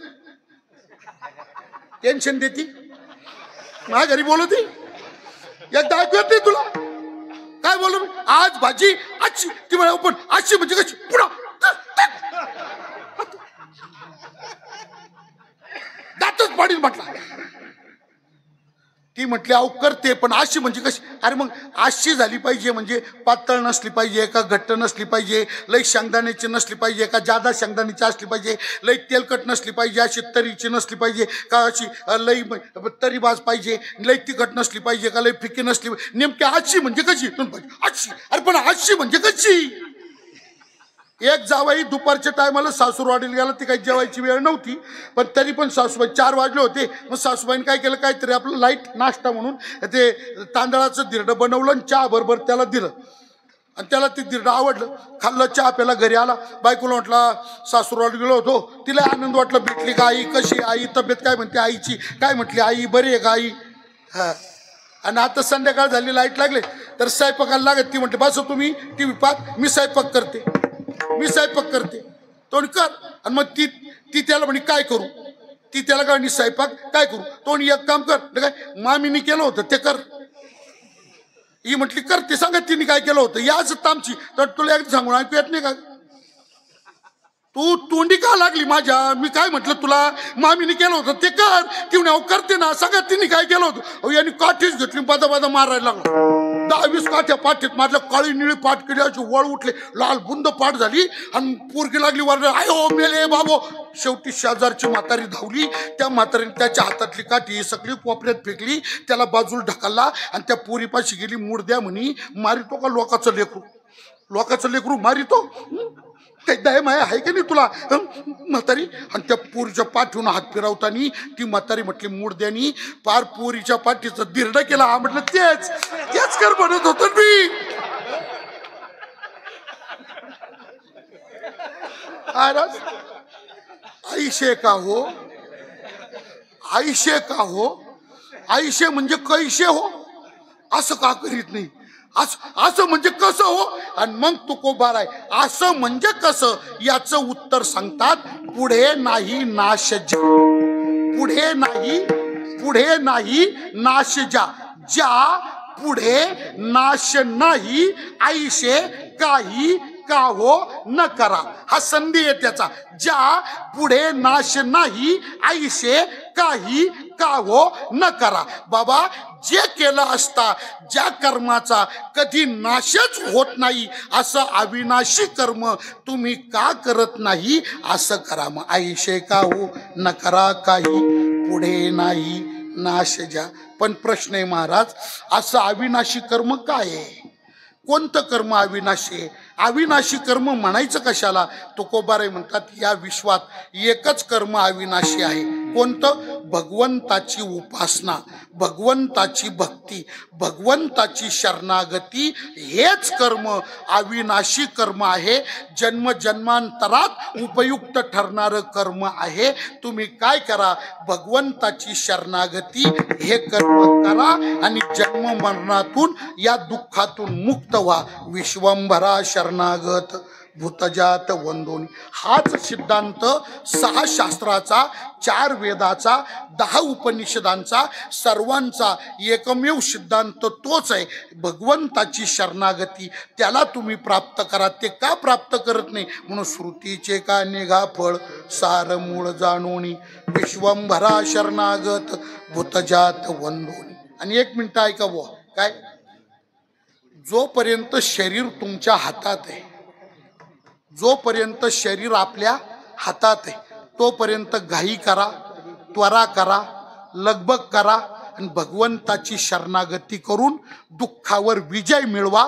A: टेन्शन देती माझ्या घरी बोलवती, एकदा ऐकू येत नाही तुला काय बोलू मी. आज भाजी अशी, ती म्हणा पण अशी म्हणजे कशी, पुढं दातच पाडील म्हटला. ती म्हटली अहो करते पण अशी म्हणजे कशी. अरे मग अशी झाली पाहिजे म्हणजे पातळ नसली पाहिजे का, घट्ट नसली पाहिजे, लई शेंगदाण्याची नसली पाहिजे का, जादा शेंगदाण्याची असली पाहिजे, लई तेलकट नसली पाहिजे, अशी तरीची नसली पाहिजे का, अशी लई तरीबाज पाहिजे, लई तिखट नसली पाहिजे का, लई फिकी नसली. नेमकी अशी म्हणजे कशी अशी. अरे पण अशी म्हणजे कशी. एक जावाई दुपारच्या टायमाला सासूरवाडीला गेला, ती काही जेवायची वेळ नव्हती, पण तरी पण सासूबाई 4 वाजले होते. मग सासूबाईने काय केलं, काहीतरी आपलं लाईट नाश्ता म्हणून ते तांदळाचं धिरडं बनवलं आणि चहा बरोबर त्याला दिलं. आणि त्याला ते धिरडं आवडलं, खाल्लं, चहा प्याला, घरी आला. बायकोला म्हटला सासूरवाडी गेलो होतो, तिला आनंद वाटला, भेटली का आई, कशी आई, तब्येत काय म्हणते आईची, काय म्हटली आई बरी आहे का आई. हा आणि आता संध्याकाळ झाली, लाईट लागले तर स्वयंपाकाला लागत. ती म्हणते बस तुम्ही टीव्ही पाहत, मी स्वयंपाक करते, मी स्वयंपाक करते. तो कर. आणि मग ती त्याला म्हणे काय करू, ती त्याला काय स्वयंपाक काय करू. तो एक काम कर, काय मामीने केलं होतं ते कर. ही म्हटली करते, सांगा तिने काय केलं होतं, याच तामची. तर तुला एकदा सांगून ऐकू येत नाही का, तू तोंडी का लागली माझ्या. मी काय म्हटलं तुला, मामीने केलं होतं ते कर. ती म्हणे करते ना, सांगा तिने काय केलं होतं. अहो यांनी काठीच घेतली, बादा मारायला लागला. 10-20 काठ्या पाठीत मारल्या, काळी निळी पाठ केली, अशी वळ उठले, लाल बुंद पाठ झाली आणि पोरगी लागली वारल्या, आयो मेले बाबो. शेवटी शेजारची म्हातारी धावली, त्या म्हातारीने त्याच्या हातातली काठी सगळी कोपऱ्यात फेकली, त्याला बाजूला ढकलला आणि त्या पोरीपाशी गेली. मुर्द्या म्हणी मारितो का लोकाचं लेकरू, लोकाचं लेकरू मारितो, काही दया माया आहे की नाही तुला म्हातारी. आणि त्या पोरीच्या पाठीवरून हात फिरवतानी ती म्हातारी म्हटली मुर्द्यानी पार पोरीच्या पाठीचं धिरडं केला. हा म्हटलं तेच कर म्हणत होतो मी. आईशे का हो, आईशे का हो, आईशे म्हणजे कैशे हो, असं का करीत नाही. असं म्हणजे कसं हो. आणि मग तुकोबार आहे, असं म्हणजे कसं याचं उत्तर सांगतात, पुढे नाही नाश जा, पुढे नाही नाश जा, ज्या पुढे नाश नाही आईशे काही का हो न करा. हा संधी आहे त्याचा, ज्या पुढे नाश नाही आईशे काही का हो न करा. बाबा जे केलं असता, ज्या कर्माचा कधी नाशच होत नाही, असं अविनाशी कर्म तुम्ही का करत नाही, असं करा. मग आईशे का हो न करा काही, पुढे नाही नाश जा. पण प्रश्न आहे महाराज, असं अविनाशी कर्म काय आहे, कोणतं कर्म अविनाशी आहे. अविनाशी कर्म म्हणायचं कशाला. तुकोबाराय म्हणतात या विश्वात एकच कर्म अविनाशी आहे. कोणतं? भगवंताची उपासना, भगवंताची भक्ती, भगवंताची शरणागती. हेच कर्म अविनाशी कर्म आहे, जन्म जन्मांतरात उपयुक्त ठरणारं कर्म आहे. तुम्ही काय करा? भगवंताची शरणागती हे कर्म करा आणि जन्म मरणातून या दुःखातून मुक्त व्हा. विश्वंभरा शरणागत भूतजात वंदोनी. हाच सिद्धांत 6 शास्त्राचा, 4 वेदाचा, 10 उपनिषदांचा, सर्वांचा एकमेव सिद्धांत तोच आहे. भगवंताची शरणागती त्याला तुम्ही प्राप्त करा. ते का प्राप्त करत नाही? म्हणून श्रुतीचे का निघा फळ सार मूळ जाणोनी. विश्वंभरा शरणागत भूतजात वंदोनी. आणि 1 मिनिट ऐका बुवा, काय? जोपर्यंत शरीर तुमच्या हातात आहे, जोपर्यंत शरीर आपल्या हातात आहे, तोपर्यंत घाई करा, त्वरा करा, लगबग करा आणि भगवंताची शरणागती करून दुःखावर विजय मिळवा.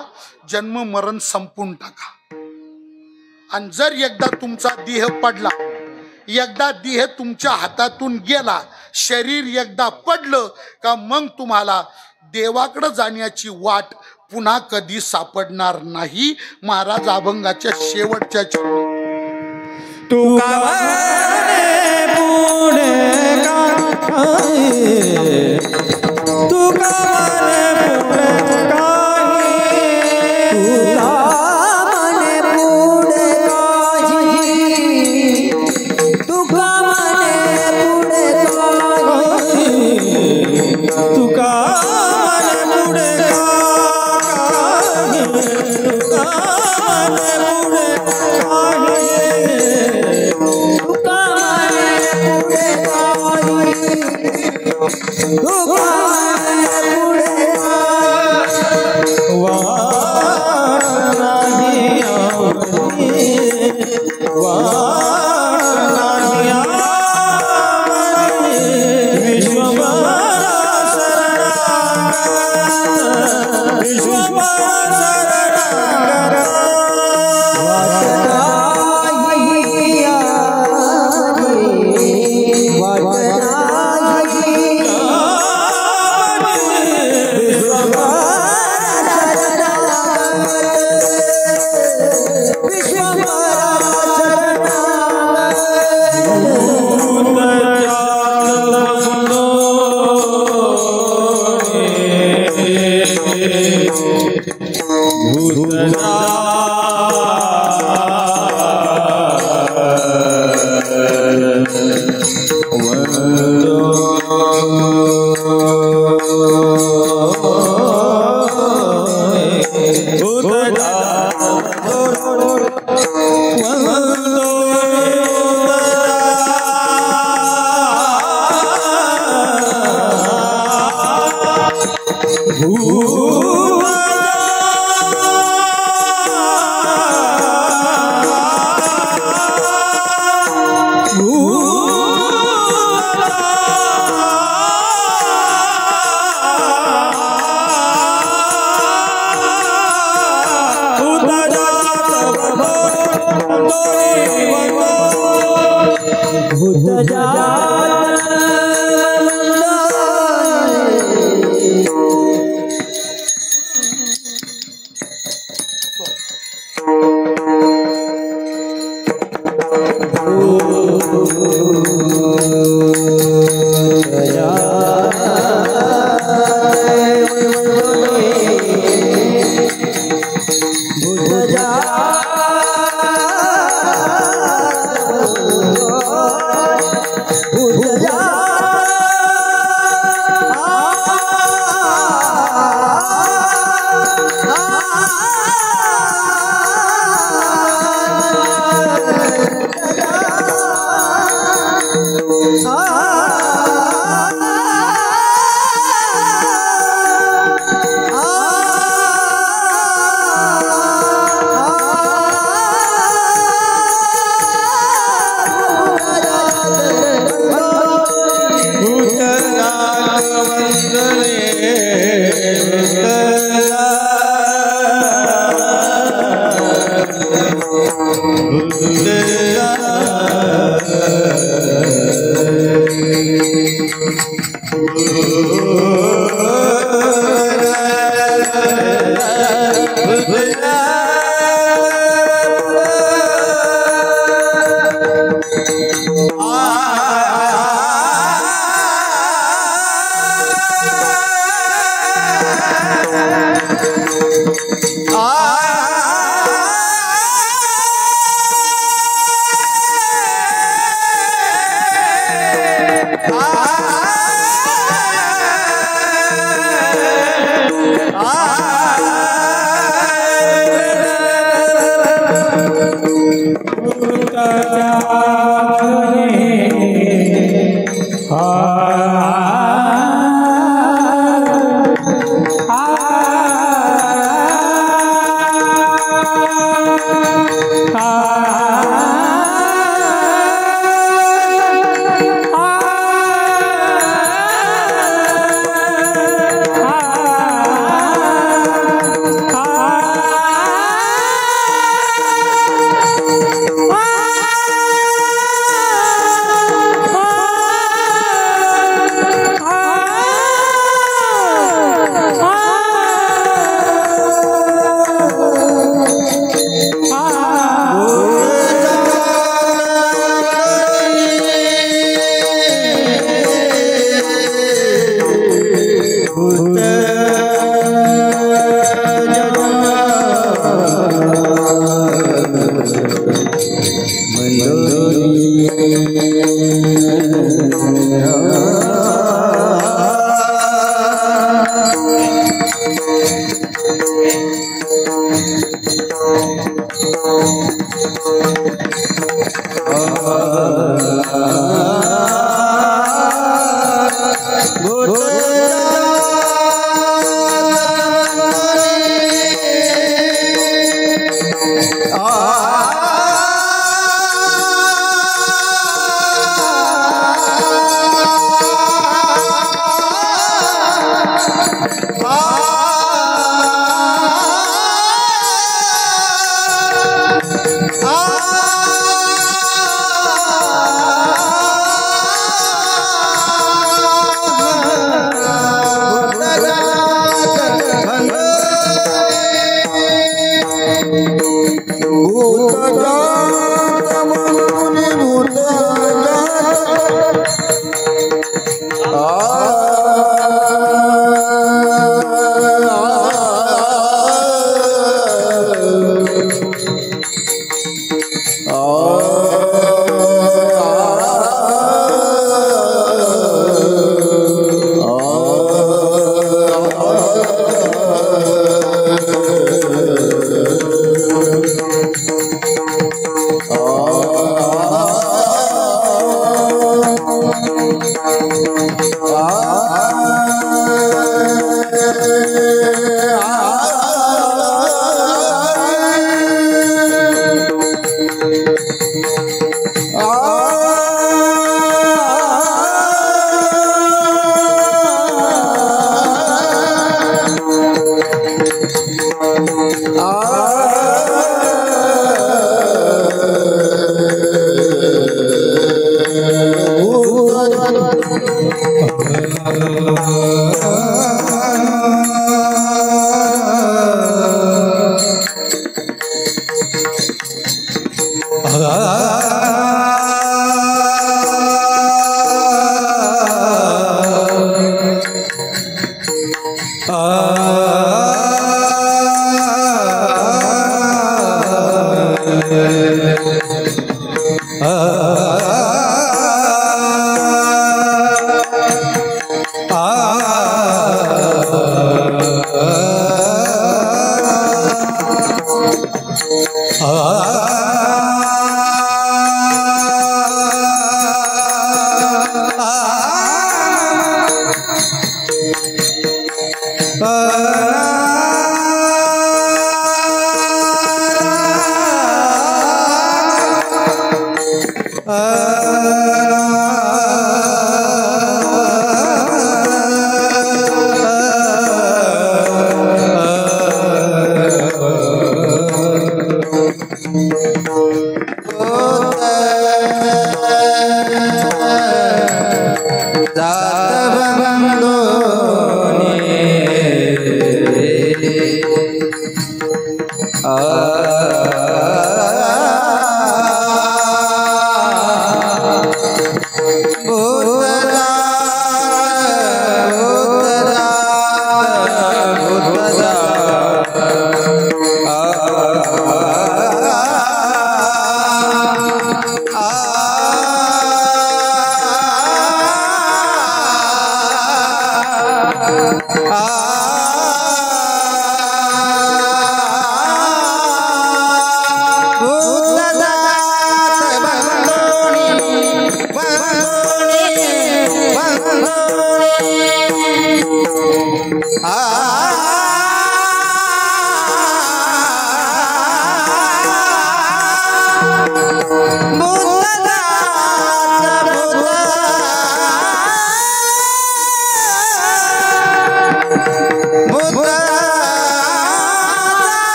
A: जन्म मरण संपून टाका. आणि जर एकदा तुमचा देह पडला, एकदा देह तुमच्या हातातून गेला, शरीर एकदा पडलं का मग तुम्हाला देवाकडे जाण्याची वाट पुन्हा कधी सापडणार नाही. महाराज अभंगाच्या शेवटच्या
C: तुका पुढे काय, तुका पुढे काय, तुका पुढे काय, तुका
B: वंदने आ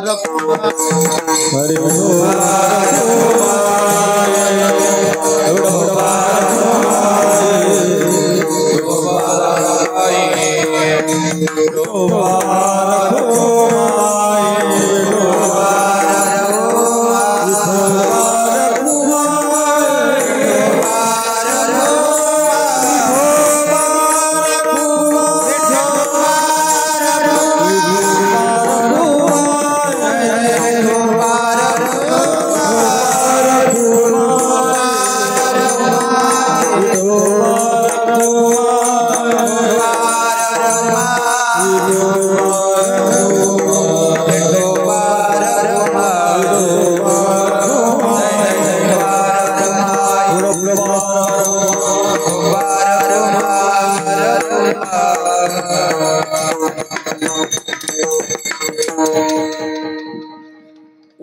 C: हरे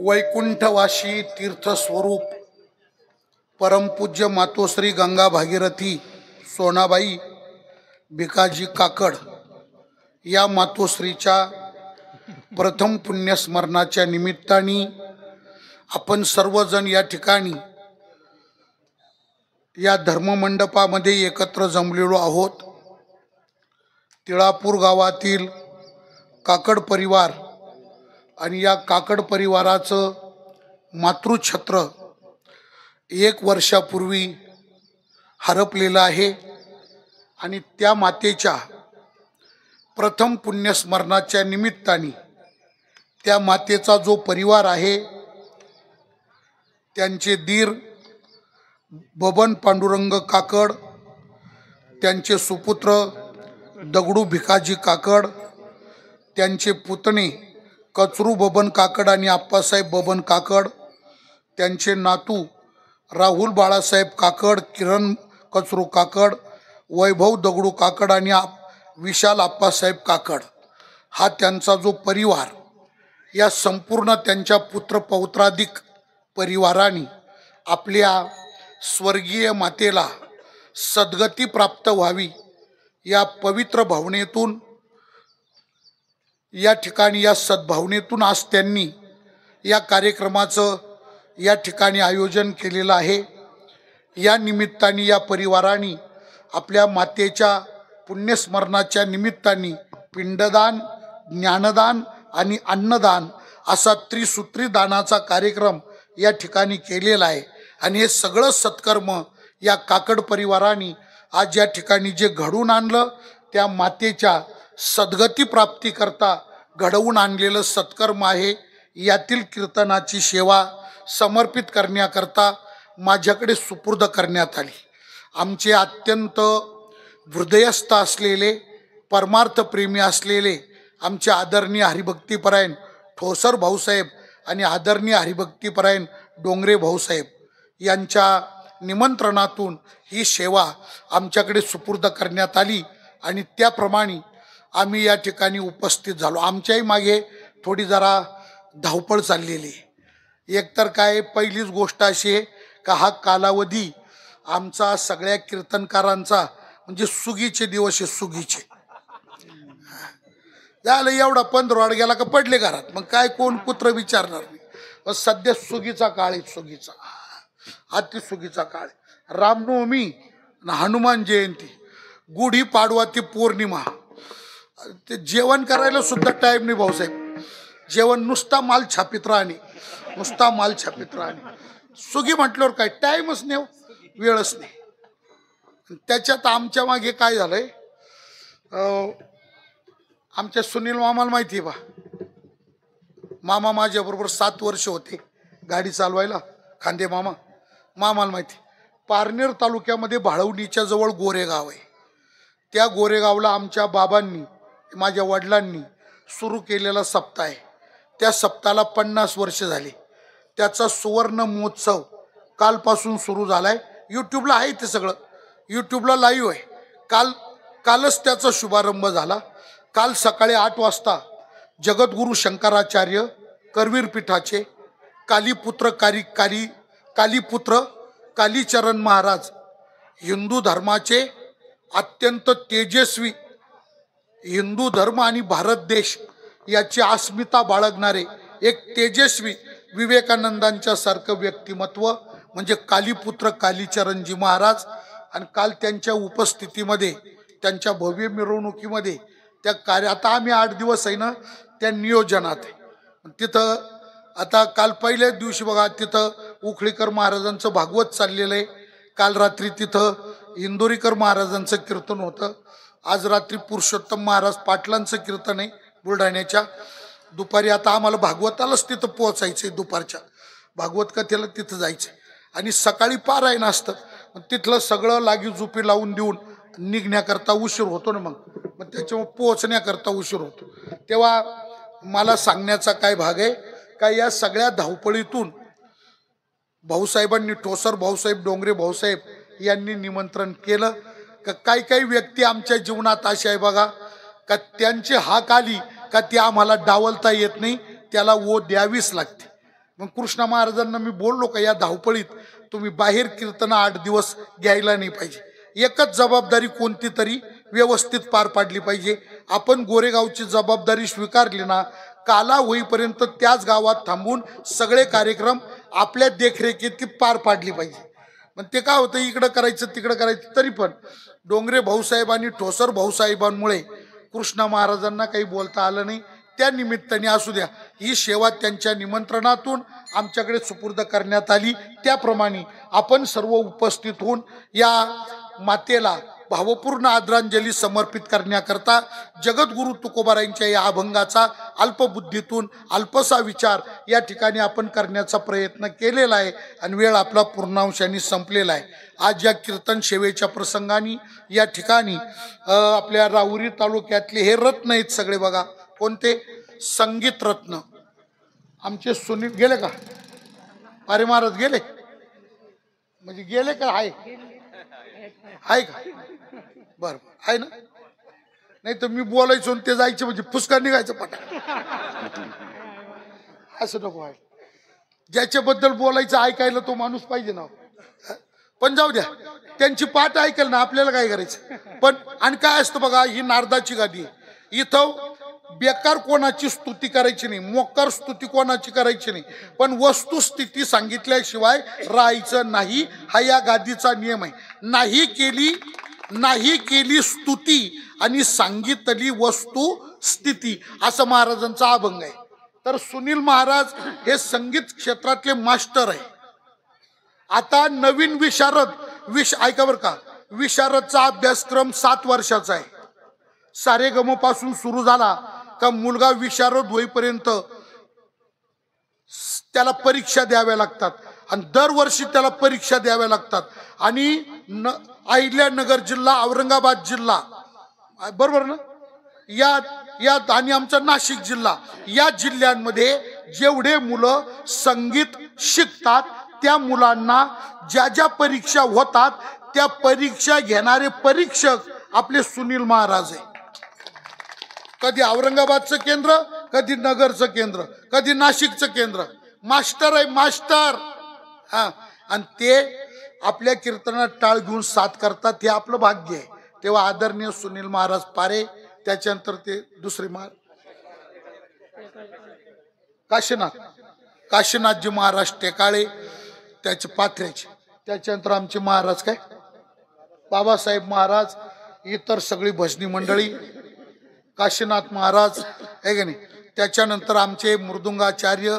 A: वैकुंठवासी तीर्थस्वरूप परमपूज्य मातोश्री गंगा भागीरथी सोनाबाई भिकाजी काकड या मातोश्रीच्या प्रथम पुण्यस्मरणाच्या निमित्ताने आपण सर्वजण या ठिकाणी या धर्ममंडपामध्ये एकत्र जमलेलो आहोत. तिळापूर गावातील काकड परिवार आणि या काकड परिवाराचं मातृछत्र 1 वर्षापूर्वी हरपलेलं आहे आणि त्या मातेच्या प्रथम पुण्यस्मरणाच्या निमित्ताने त्या मातेचा जो परिवार आहे त्यांचे दीर बबन पांडुरंग काकड, त्यांचे सुपुत्र दगडू भिकाजी काकड, त्यांचे पुतणे कचरू बबन काकड आणि आप्पासाहेब बबन काकड, त्यांचे नातू राहुल बाळासाहेब काकड, किरण कचरू काकड, वैभव दगडू काकड आणि विशाल आप्पासाहेब काकड, हा त्यांचा जो परिवार, या संपूर्ण त्यांच्या पुत्र पौत्राधिक परिवाराने आपल्या स्वर्गीय मातेला सद्गती प्राप्त व्हावी या पवित्र भावनेतून, या ठिकाणी या सद्भावनेतून आज त्यांनी या कार्यक्रमाचं या ठिकाणी आयोजन केलेलं आहे. या निमित्ताने या परिवाराने आपल्या मातेच्या पुण्यस्मरणाच्या निमित्ताने पिंडदान, ज्ञानदान आणि अन्नदान असा त्रिसूत्री दानाचा कार्यक्रम या ठिकाणी केलेला आहे. आणि हे सगळं सत्कर्म या काकड परिवाराने आज या ठिकाणी जे घडवून आणलं, त्या मातेच्या सद्गती प्राप्ती करता घडवून आणलेलं सत्कर्म आहे. यातील कीर्तनाची सेवा समर्पित करण्याकरता माझ्याकडे सुपूर्द करण्यात आली. आमचे अत्यंत हृदयस्थ असलेले, परमार्थप्रेमी असलेले आमचे आदरणीय हरिभक्तीपरायण ठोसर भाऊसाहेब आणि आदरणीय हरिभक्तीपरायण डोंगरे भाऊसाहेब यांच्या निमंत्रणातून ही सेवा आमच्याकडे सुपूर्द करण्यात आली आणि त्याप्रमाणे आम्ही या ठिकाणी उपस्थित झालो. आमच्याही मागे थोडी जरा धावपळ चाललेली. एकतर काय, पहिलीच गोष्ट अशी आहे का हा कालावधी आमचा सगळ्या कीर्तनकारांचा म्हणजे सुगीचे दिवस आहे. सुगीचे झालं एवढा 15 गेला का पडले घरात, मग काय कोण पुत्र विचारणार नाही. सध्या सुगीचा काळ आहे, सुगीचा अति सुगीचा काळ. रामनवमी, हनुमान जयंती, गुढी पाडवा ते पौर्णिमा, ते जेवण करायला सुद्धा टाईम नाही भाऊसाहेब. जेवण नुसता माल छापित राहणे, नुसता माल छापित राहणे. सुगी म्हटल्यावर काय टाईमच नाही, वेळच नाही. त्याच्यात आमच्या मागे काय झालंय, आमच्या सुनील मामाला माहिती आहे बा, मामा माझ्याबरोबर 7 वर्ष होते गाडी चालवायला, खांदे मामा, मामाला माहिती. पारनेर तालुक्यामध्ये भाळवणीच्या जवळ गोरेगाव आहे. त्या गोरेगावला आमच्या बाबांनी, माझ्या वडिलांनी सुरू केलेला सप्ताह आहे. त्या सप्ताहाला 50 वर्ष झाली. त्याचा सुवर्ण महोत्सव कालपासून सुरू झाला आहे. यूट्यूबला आहे ते सगळं, यूट्यूबला लाईव्ह आहे. कालच त्याचा शुभारंभ झाला. काल सकाळी 8 वाजता जगद्गुरू शंकराचार्य करवीर पीठाचे कालीपुत्र कालीचरण महाराज, हिंदू धर्माचे अत्यंत तेजस्वी, हिंदू धर्म आणि भारत देश याची अस्मिता बाळगणारे एक तेजस्वी विवेकानंदांच्या सारखं व्यक्तिमत्व म्हणजे कालीपुत्र कालीचरणजी महाराज. आणि काल त्यांच्या उपस्थितीमध्ये त्यांच्या भव्य मिरवणुकीमध्ये त्या कार्य आता आम्ही 8 दिवस आहे ना त्या नियोजनात आहे तिथं. आता काल पहिल्याच दिवशी बघा तिथं उखळीकर महाराजांचं भागवत चाललेलं आहे. काल रात्री तिथं इंदोरीकर महाराजांचं कीर्तन होतं. आज रात्री पुरुषोत्तम महाराज पाटलांचं कीर्तन आहे बुलढाण्याच्या. दुपारी आता आम्हाला भागवतालाच तिथं पोहोचायचंय. दुपारच्या भागवत कथेला तिथं जायचंय आणि सकाळी पारायण असतं. तिथलं सगळं लागी झुपी लावून देऊन निघण्याकरता उशीर होतो ना. मग त्याच्यामुळे पोहोचण्याकरता उशीर होतो. तेव्हा मला सांगण्याचा काय भाग आहे का या सगळ्या धावपळीतून भाऊसाहेबांनी ठोसर भाऊसाहेब डोंगरे भाऊसाहेब यांनी निमंत्रण केलं का काही काही व्यक्ती आमच्या जीवनात अशा आहे बघा का त्यांची हाक आली का ती आम्हाला डावलता येत नाही, त्याला वो द्यावीच लागते. मग कृष्णा महाराजांना मी बोललो का या धावपळीत तुम्ही बाहेर कीर्तन 8 दिवस घ्यायला नाही पाहिजे. एकच जबाबदारी कोणती तरी व्यवस्थित पार पाडली पाहिजे. आपण गोरेगावची जबाबदारी स्वीकारली ना काला होईपर्यंत त्याच गावात थांबून सगळे कार्यक्रम आपल्या देखरेखीत पार पाडली पाहिजे. पण ते काय होतं इकडं करायचं तिकडं करायचं. तरी पण डोंगरे भाऊसाहेब आणि ठोसर भाऊसाहेबांमुळे कृष्णा महाराजांना काही बोलता आलं नाही. त्या निमित्ताने असू द्या ही सेवा त्यांच्या निमंत्रणातून आमच्याकडे सुपूर्द करण्यात आली. त्याप्रमाणे आपण सर्व उपस्थित होऊन या मातेला भावपूर्ण आदरांजली समर्पित करण्याकरता जगद्गुरु तुकोबारायांच्या या अभंगाचा अल्पबुद्धीतून अल्पसा विचार या ठिकाणी आपण करण्याचा प्रयत्न केलेला आहे आणि वेळ आपला पूर्णांशाने संपलेला आहे. आज या कीर्तन सेवेच्या प्रसंगाने या ठिकाणी आपल्या राहुरी तालुक्यातले हे रत्न आहेत सगळे बघा. कोणते? संगीत रत्न. आमचे सुनील गेले का? अरे महाराज गेले म्हणजे गेले का? आहे का? बरं आहे ना. नाही तर मी बोलायचो ते जायचे म्हणजे फुसका निघायचं पटा. असं नको आहे. ज्याच्याबद्दल बोलायचं ऐकायला तो माणूस पाहिजे ना. पण जाऊ द्या त्यांची पाठ ऐकायला ना आपल्याला काय करायचं. पण आणि काय असतं बघा ही नारदाची गादी आहे. इथं बेकार कोणाची स्तुती करायची नाही, मोक्कार स्तुती कोणाची करायची नाही, पण वस्तुस्थिती सांगितल्याशिवाय राहायचं नाही. हा या गादीचा नियम आहे. नाही केली स्तुती आणि सांगितली वस्तू स्थिती असं महाराजांचा अभंग आहे. तर सुनील महाराज हे संगीत क्षेत्रातले मास्टर आहे. आता नवीन ऐका बरं का, विशारदचा अभ्यासक्रम 7 वर्षाचा आहे. सारेगम पासून सुरू झाला का मुलगा विशारद होईपर्यंत त्याला परीक्षा द्याव्या लागतात आणि दरवर्षी त्याला परीक्षा द्याव्या लागतात. आणि अहिल्यानगर जिल्हा, औरंगाबाद जिल्हा, बरोबर ना, यात आणि आमचा नाशिक जिल्हा, या जिल्ह्यांमध्ये जेवढे मुलं संगीत शिकतात त्या मुलांना ज्या ज्या परीक्षा होतात त्या परीक्षा घेणारे परीक्षक आपले सुनील महाराज आहे. कधी औरंगाबादचं केंद्र, कधी नगरचं केंद्र, कधी नाशिकचं केंद्र. मास्टर आहे मास्टर. हा, आणि ते आपल्या कीर्तनात टाळ घेऊन साथ करतात. हे आपलं भाग्य आहे. तेव्हा आदरणीय सुनील महाराज पारे, त्याच्यानंतर ते दुसरे काशीनाथजी महाराज टेकाळे त्याचे पाथऱ्याचे, त्याच्यानंतर आमचे महाराज काय बाबासाहेब महाराज, इतर सगळी भजनी मंडळी, काशीनाथ महाराज आहे का नाही. त्याच्यानंतर आमचे मृदुंगाचार्य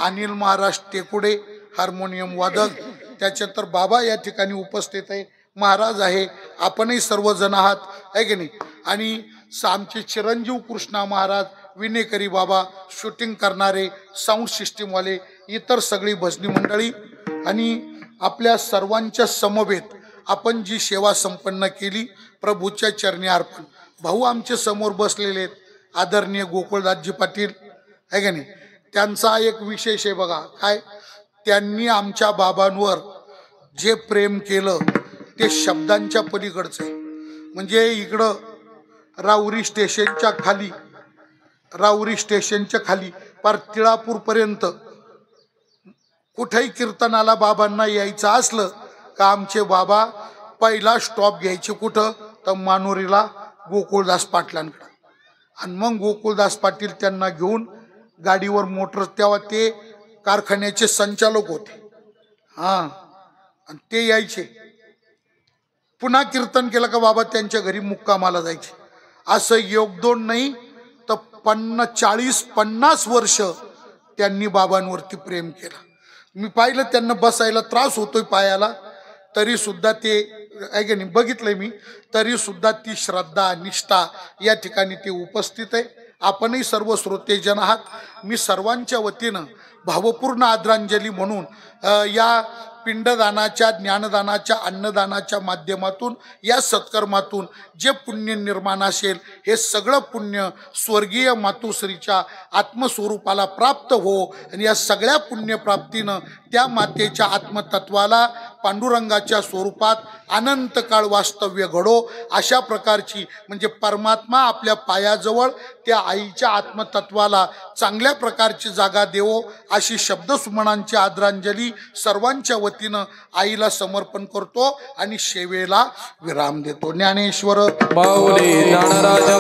A: अनिल महाराज टेकुडे हार्मोनियम वादक. त्याच्यानंतर बाबा या ठिकाणी उपस्थित आहे, महाराज आहे, आपणही सर्वजण आहात आहे की नाही. आणि आमचे चिरंजीव कृष्णा महाराज, विनेकरी बाबा, शूटिंग करणारे, साऊंड सिस्टीमवाले, इतर सगळी भजनी मंडळी आणि आपल्या सर्वांच्या समवेत आपण जी सेवा संपन्न केली प्रभूच्या चरणी अर्पण. भाऊ आमचे समोर बसलेले आहेत आदरणीय गोकुळदासजी पाटील आहे का नाही. त्यांचा एक विशेष आहे बघा काय, त्यांनी आमच्या बाबांवर जे प्रेम केलं ते शब्दांच्या पलीकडचं आहे. म्हणजे इकडं राहुरी स्टेशनच्या खाली पार तिळापूरपर्यंत कुठेही कीर्तनाला बाबांना यायचं असलं का आमचे बाबा पहिला स्टॉप घ्यायचे कुठं तर मानुरीला गोकुळदास पाटलांकडे. आणि मग गोकुळदास पाटील त्यांना घेऊन गाडीवर मोटर, तेव्हा ते कारखान्याचे संचालक होते. हा, आणि ते यायचे, पुन्हा कीर्तन केलं का बाबा त्यांच्या घरी मुक्कामाला जायचे. असं एक दोन नाही तर 40-50 वर्ष त्यांनी बाबांवरती प्रेम केलं. मी पाहिलं त्यांना बसायला त्रास होतोय पायाला, तरी सुद्धा ते ऐक नाही बघितलंय मी, तरी सुद्धा ती श्रद्धा निष्ठा या ठिकाणी ते उपस्थित आहे. आपणही सर्व श्रोतेजन आहात. मी सर्वांच्या वतीनं भावपूर्ण आदरांजली म्हणून या पिंडदानाच्या, ज्ञानदानाच्या, अन्नदानाच्या माध्यमातून, या सत्कर्मातून जे पुण्य निर्माण असेल, हे सगळं पुण्य स्वर्गीय मातोश्रीच्या आत्मस्वरूपाला प्राप्त हो, आणि या सगळ्या पुण्यप्राप्तीनं त्या मातेच्या आत्मतत्वाला पांडुरंगाच्या स्वरूपात अनंत काळ वास्तव्य घडो, अशा प्रकारची, म्हणजे परमात्मा आपल्या पायाजवळ त्या आईच्या आत्मतत्वाला चांगल्या प्रकारची जागा देवो, अशी शब्दसुमनांची आदरांजली सर्वांच्या वतीनं आईला समर्पण करतो आणि सेवेला विराम देतो. ज्ञानेश्वर
B: माऊली ज्ञानराज